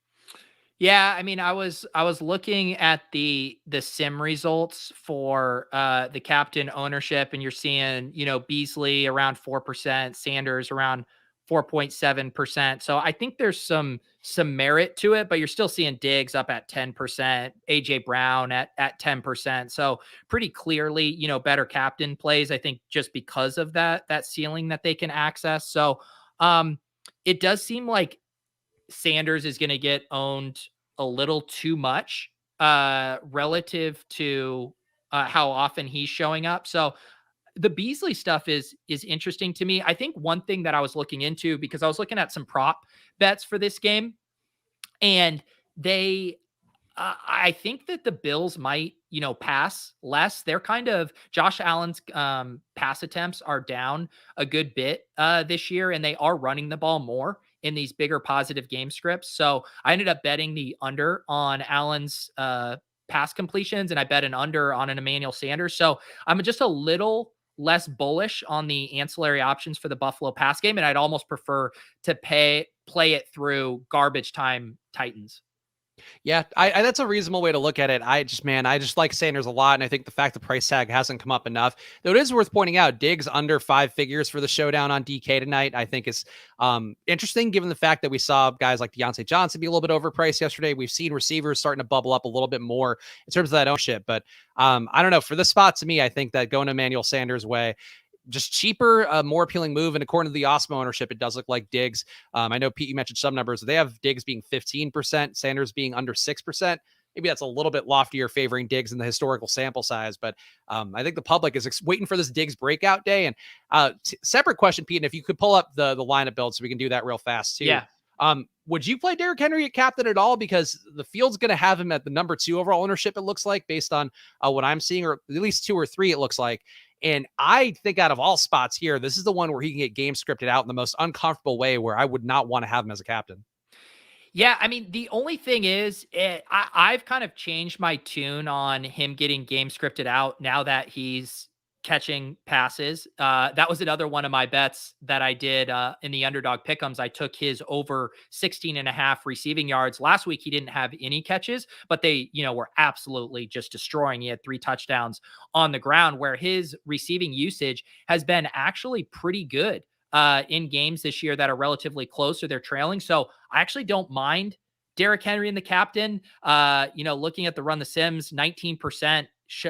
Yeah, I mean, I was looking at the sim results for the captain ownership, and you're seeing, Beasley around 4%, Sanders around 4.7%. So I think there's some merit to it, but you're still seeing Diggs up at 10%, AJ Brown at 10%. So pretty clearly, better captain plays, I think, just because of that ceiling that they can access. So it does seem like Sanders is going to get owned a little too much relative to how often he's showing up. So the Beasley stuff is interesting to me. I think one thing that I was looking into, because I was looking at some prop bets for this game, and they I think that the Bills might, pass less. They're kind of Josh Allen's pass attempts are down a good bit this year, and they are running the ball more in these bigger positive game scripts. So I ended up betting the under on Allen's pass completions, and I bet an under on an Emmanuel Sanders. So I'm just a little less bullish on the ancillary options for the Buffalo pass game, and I'd almost prefer to play it through garbage time Titans. Yeah, I that's a reasonable way to look at it. I just like Sanders a lot, and I think the fact the price tag hasn't come up enough. Though it is worth pointing out, Diggs under 5 figures for the showdown on DK tonight, I think is interesting, given the fact that we saw guys like Deontay Johnson be a little bit overpriced yesterday. We've seen receivers starting to bubble up a little bit more in terms of that ownership, but I don't know. For this spot, to me, I think that going to Emmanuel Sanders' way, just cheaper, more appealing move. And according to the Osmo ownership, it does look like Diggs. I know, Pete, you mentioned some numbers. They have Diggs being 15%, Sanders being under 6%. Maybe that's a little bit loftier, favoring Diggs in the historical sample size. But I think the public is waiting for this Diggs breakout day. And separate question, Pete, and if you could pull up the lineup build so we can do that real fast too. Yeah. Would you play Derrick Henry at captain at all? Because the field's going to have him at the number 2 overall ownership, it looks like, based on what I'm seeing, or at least 2 or 3, it looks like. And I think out of all spots here, this is the one where he can get game scripted out in the most uncomfortable way, where I would not want to have him as a captain. Yeah, I mean, the only thing is, I've kind of changed my tune on him getting game scripted out now that he's catching passes. That was another one of my bets that I did in the underdog pick'ems. I took his over 16.5 receiving yards. Last week, he didn't have any catches, but they, were absolutely just destroying. He had 3 touchdowns on the ground, where his receiving usage has been actually pretty good in games this year that are relatively close or they're trailing. So I actually don't mind Derrick Henry and the captain. Looking at the run the Sims, 19%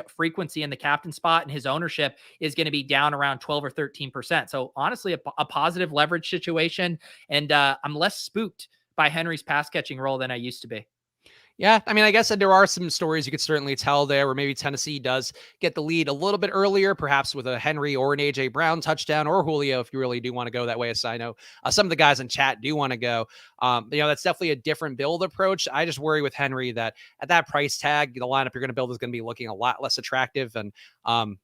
frequency in the captain spot, and his ownership is going to be down around 12 or 13%. So honestly, a positive leverage situation. And I'm less spooked by Henry's pass catching role than I used to be. Yeah, I mean, I guess that there are some stories you could certainly tell there where maybe Tennessee does get the lead a little bit earlier, perhaps with a Henry or an AJ Brown touchdown, or Julio, if you really do want to go that way. As I know, some of the guys in chat do want to go. That's definitely a different build approach. I just worry with Henry that at that price tag, the lineup you're going to build is going to be looking a lot less attractive. And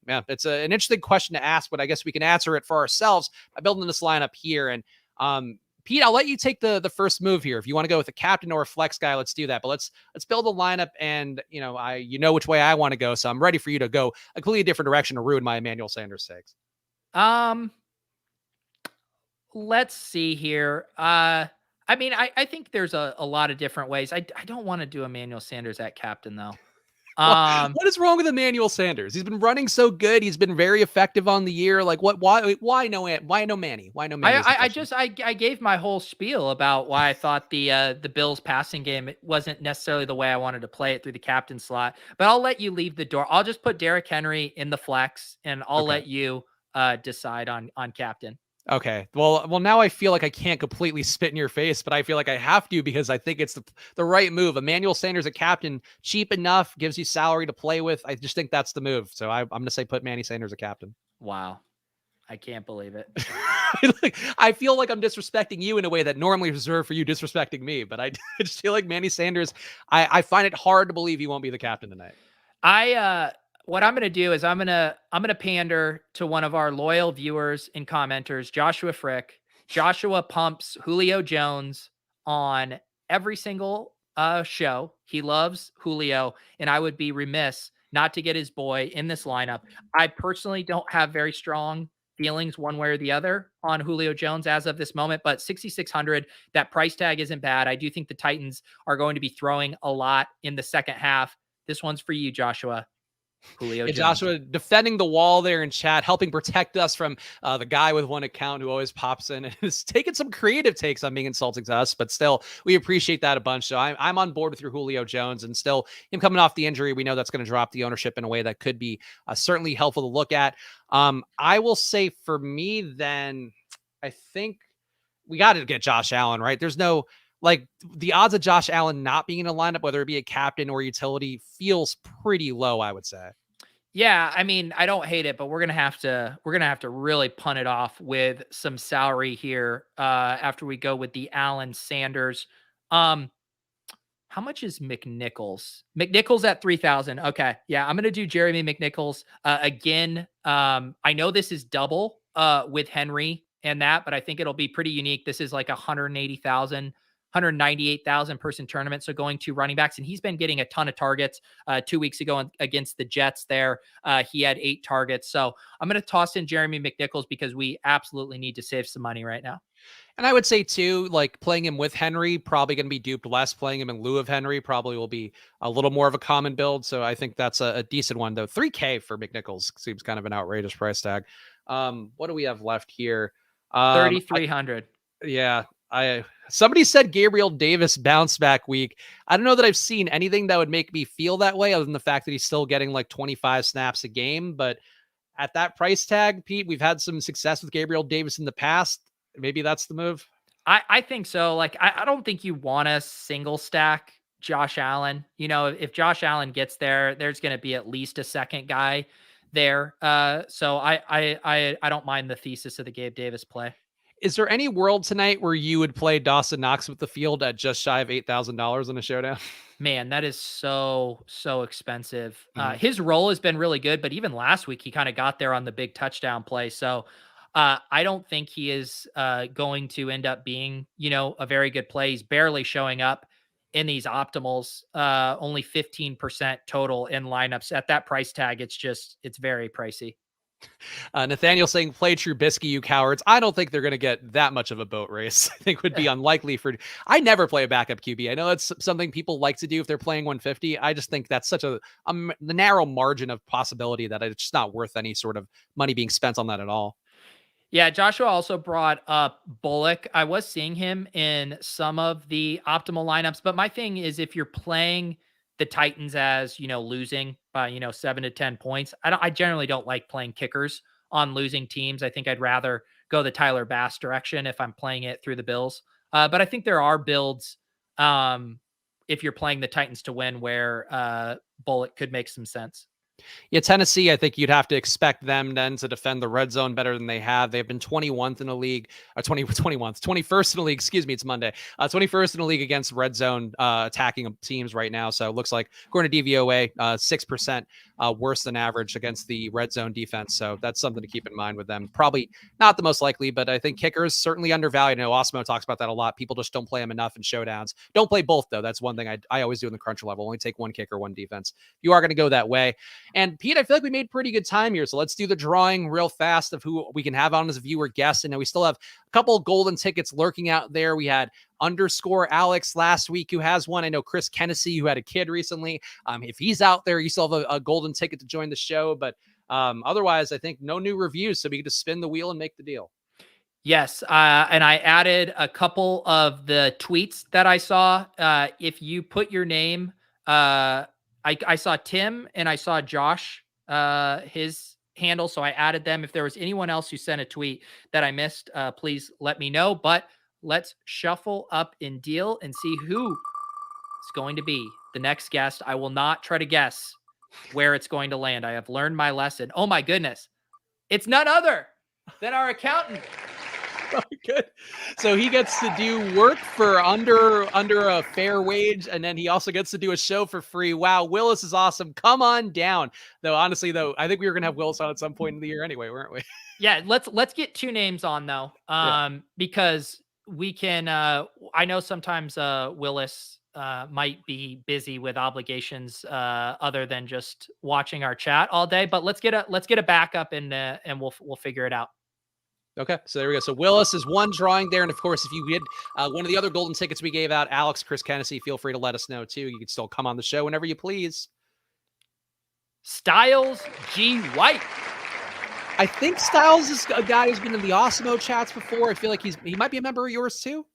it's an interesting question to ask, but I guess we can answer it for ourselves by building this lineup here. And Pete, I'll let you take the first move here. If you want to go with a captain or a flex guy, let's do that. But let's build a lineup, and which way I want to go, so I'm ready for you to go a completely different direction to ruin my Emmanuel Sanders takes. Let's see here. I think there's a lot of different ways. I don't want to do Emmanuel Sanders at captain though. What is wrong with Emmanuel Sanders? He's been running so good. He's been very effective on the year. Like what? Why no Manny? Why no Manny? I gave my whole spiel about why I thought the Bills passing game wasn't necessarily the way I wanted to play it through the captain slot. But I'll let you leave the door. I'll just put Derrick Henry in the flex, and I'll let you decide on captain. Okay. Well, now I feel like I can't completely spit in your face, but I feel like I have to, because I think it's the right move. Emmanuel Sanders, a captain, cheap enough, gives you salary to play with. I just think that's the move. So I'm going to say put Manny Sanders a captain. Wow. I can't believe it. I feel like I'm disrespecting you in a way that normally is reserved for you disrespecting me, but I just feel like Manny Sanders, I find it hard to believe he won't be the captain tonight. What I'm going to do is I'm going to pander to one of our loyal viewers and commenters, Joshua Frick. Joshua pumps Julio Jones on every single show. He loves Julio, and I would be remiss not to get his boy in this lineup. I personally don't have very strong feelings one way or the other on Julio Jones as of this moment, but 6,600, that price tag isn't bad. I do think the Titans are going to be throwing a lot in the second half. This one's for you, Joshua. Julio Yeah, Jones. Joshua defending the wall there in chat, helping protect us from the guy with one account who always pops in and is taking some creative takes on being insulting to us. But still, we appreciate that a bunch. So I'm on board with your Julio Jones, and still him coming off the injury. We know that's going to drop the ownership in a way that could be certainly helpful to look at. I will say for me, then I think we got to get Josh Allen, right? There's no like the odds of Josh Allen not being in a lineup, whether it be a captain or utility, feels pretty low, I would say. Yeah, I mean, I don't hate it, but we're gonna have to really punt it off with some salary here after we go with the Allen Sanders. Um, How much is McNichols? McNichols at 3,000. Okay. Yeah, I'm going to do Jeremy McNichols again. I know this is double with Henry and that, but I think it'll be pretty unique. This is like 180,000, 198,000 person tournament. So going to running backs, and he's been getting a ton of targets 2 weeks ago against the Jets there. He had 8 targets. So I'm going to toss in Jeremy McNichols because we absolutely need to save some money right now. And I would say too, like playing him with Henry, probably going to be duped less. Playing him in lieu of Henry probably will be a little more of a common build. So I think that's a decent one, though. 3K for McNichols seems kind of an outrageous price tag. What do we have left here? I 3,300. yeah, I somebody said Gabriel Davis bounce back week. I don't know that I've seen anything that would make me feel that way, other than the fact that he's still getting like 25 snaps a game. But at that price tag, Pete, we've had some success with Gabriel Davis in the past. Maybe that's the move. I think so. Like, I don't think you want to single stack Josh Allen. You know, if Josh Allen gets there, there's going to be at least a second guy there. So I don't mind the thesis of the Gabe Davis play. Is there any world tonight where you would play Dawson Knox with the field at just shy of $8,000 in a showdown? Man, that is so expensive. Mhm. His role has been really good, but even last week he kind of got there on the big touchdown play. So I don't think he is going to end up being, a very good play. He's barely showing up in these optimals. Only 15% total in lineups at that price tag. It's very pricey. Nathaniel saying, play Trubisky, you cowards. I don't think they're going to get that much of a boat race. I think would be unlikely for. I never play a backup QB. I know that's something people like to do if they're playing 150. I just think that's such a the narrow margin of possibility that it's just not worth any sort of money being spent on that at all. Yeah, Joshua also brought up Bullock. I was seeing him in some of the optimal lineups, but my thing is if you're playing the Titans as, losing by, 7 to 10 points, I generally don't like playing kickers on losing teams. I think I'd rather go the Tyler Bass direction if I'm playing it through the Bills. But I think there are builds if you're playing the Titans to win where Bullock could make some sense. Yeah, Tennessee, I think you'd have to expect them then to defend the red zone better than they have. They've been 21th in the league, or 21st in the league. Excuse me, it's Monday. 21st in the league against red zone attacking teams right now. So it looks like, according to DVOA, 6% worse than average against the red zone defense. So that's something to keep in mind with them. Probably not the most likely, but I think kickers certainly undervalued. I know Osmo talks about that a lot. People just don't play them enough in showdowns. Don't play both, though. That's one thing I always do in the cruncher level. Only take one kicker, one defense. You are going to go that way. And Pete, I feel like we made pretty good time here. So let's do the drawing real fast of who we can have on as a viewer guest. And now we still have a couple of golden tickets lurking out there. We had underscore Alex last week who has one. I know Chris Kennedy, who had a kid recently. If he's out there, you still have a golden ticket to join the show. But otherwise, I think no new reviews. So we can just spin the wheel and make the deal. Yes, and I added a couple of the tweets that I saw. If you put your name, I saw Tim and I saw Josh, his handle, so I added them. If there was anyone else who sent a tweet that I missed, please let me know. But let's shuffle up and deal and see who is going to be the next guest. I will not try to guess where it's going to land. I have learned my lesson. Oh my goodness. It's none other than our accountant. Oh, good. So he gets to do work for under a fair wage, and then he also gets to do a show for free. Wow, Willis is awesome. Come on down. Though honestly, I think we were gonna have Willis on at some point in the year anyway, weren't we? Yeah, let's get 2 names on though. Because we can I know sometimes Willis might be busy with obligations other than just watching our chat all day, but let's get a backup and we'll figure it out. Okay, so there we go. So Willis is one drawing there, and of course, if you get one of the other golden tickets we gave out, Alex, Chris Kennedy, feel free to let us know too. You can still come on the show whenever you please. Styles G. White. I think Styles is a guy who's been in the Osmo chats before. I feel like he might be a member of yours too.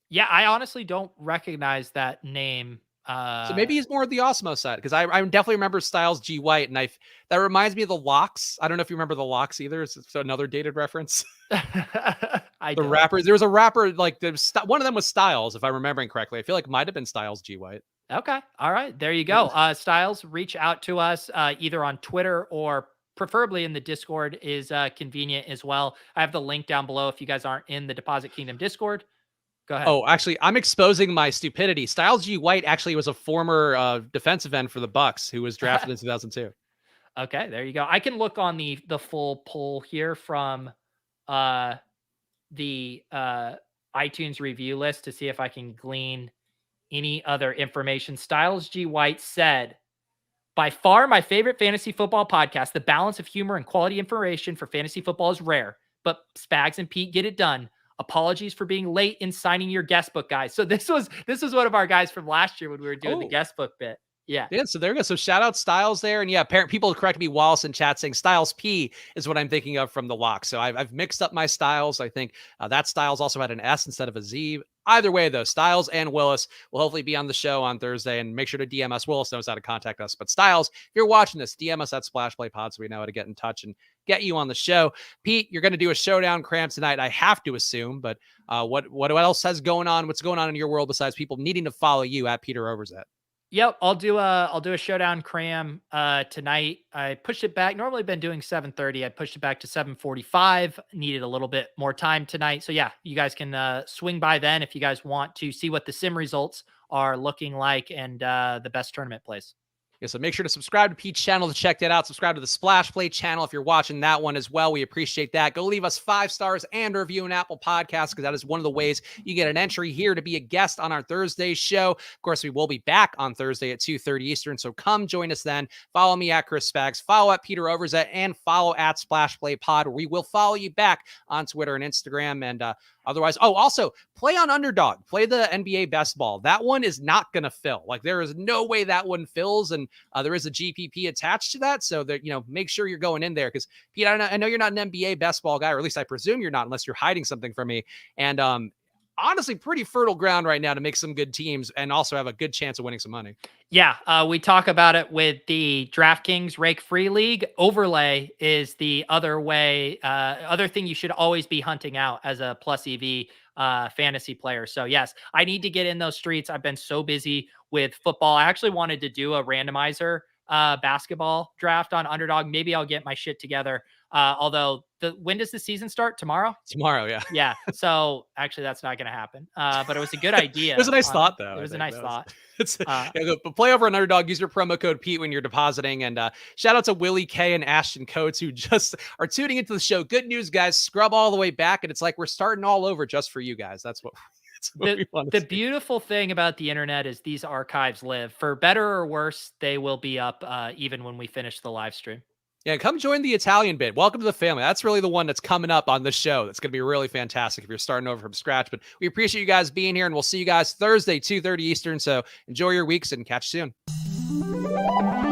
Yeah, I honestly don't recognize that name. So maybe he's more of the Osmo side because I definitely remember Styles G White, and that reminds me of the Locks. I don't know if you remember the Locks either. It's another dated reference. I The don't. rappers. There was a rapper like one of them was Styles, if I'm remembering correctly. I feel like it might have been Styles G White. Okay. All right. There you go. Styles, reach out to us either on Twitter or preferably in the Discord is convenient as well. I have the link down below if you guys aren't in the Deposit Kingdom Discord. Go ahead. Oh, actually, I'm exposing my stupidity. Styles G White actually was a former defensive end for the Bucks who was drafted in 2002. Okay, there you go. I can look on the full poll here from the iTunes review list to see if I can glean any other information. Styles G White said, by far my favorite fantasy football podcast. The balance of humor and quality information for fantasy football is rare, but Spags and Pete get it done. Apologies for being late in signing your guest book, guys. So this was one of our guys from last year when we were doing the guest book bit. Yeah. Yeah, so there we go. So shout out Styles there. And yeah, people correct me, Wallace in chat saying Styles P is what I'm thinking of from the lock. So I've mixed up my Styles. I think that Styles also had an S instead of a Z. Either way, though, Styles and Willis will hopefully be on the show on Thursday, and make sure to DM us. Willis knows how to contact us. But Styles, if you're watching this, DM us at Splash Play Pod so we know how to get in touch and get you on the show. Pete, you're going to do a showdown cram tonight, I have to assume. But what else has going on? What's going on in your world besides people needing to follow you at Peter Overzet? Yep, I'll do a showdown cram tonight. I pushed it back. Normally been doing 7:30. I pushed it back to 7:45. Needed a little bit more time tonight. So yeah, you guys can swing by then if you guys want to see what the sim results are looking like and the best tournament plays. Yeah, so make sure to subscribe to Pete's channel to check that out. Subscribe to the Splash Play channel if you're watching that one as well. We appreciate that. Go leave us 5 stars and a review in Apple Podcasts because that is one of the ways you get an entry here to be a guest on our Thursday show. Of course, we will be back on Thursday at 2:30 Eastern, so come join us then. Follow me at Chris Spags, follow at Peter Overzet, and follow at Splash Play Pod. We will follow you back on Twitter and Instagram, and otherwise, also play on Underdog, play the NBA best ball. That one is not going to fill. Like there is no way that one fills. And there is a GPP attached to that. So that, make sure you're going in there. Cause Pete, I know you're not an NBA best ball guy, or at least I presume you're not, unless you're hiding something from me. And honestly, pretty fertile ground right now to make some good teams and also have a good chance of winning some money. Yeah, we talk about it with the DraftKings Rake Free League. Overlay is the other way, other thing you should always be hunting out as a plus EV fantasy player. So yes, I need to get in those streets. I've been so busy with football. I actually wanted to do a randomizer basketball draft on Underdog. Maybe I'll get my shit together. Although when does the season start? Tomorrow? Tomorrow, yeah. Yeah. So actually that's not going to happen. But it was a good idea. It was a nice thought though. It was a nice thought. Play over an Underdog, use your promo code Pete when you're depositing. And shout out to Willie K and Ashton Coates who just are tuning into the show. Good news, guys. Scrub all the way back. And it's like we're starting all over just for you guys. That's what the beautiful thing about the internet is these archives live. For better or worse, they will be up even when we finish the live stream. Yeah, come join the Italian bid. Welcome to the family. That's really the one that's coming up on the show. That's going to be really fantastic if you're starting over from scratch. But we appreciate you guys being here, and we'll see you guys Thursday, 2:30 Eastern. So enjoy your weeks and catch you soon.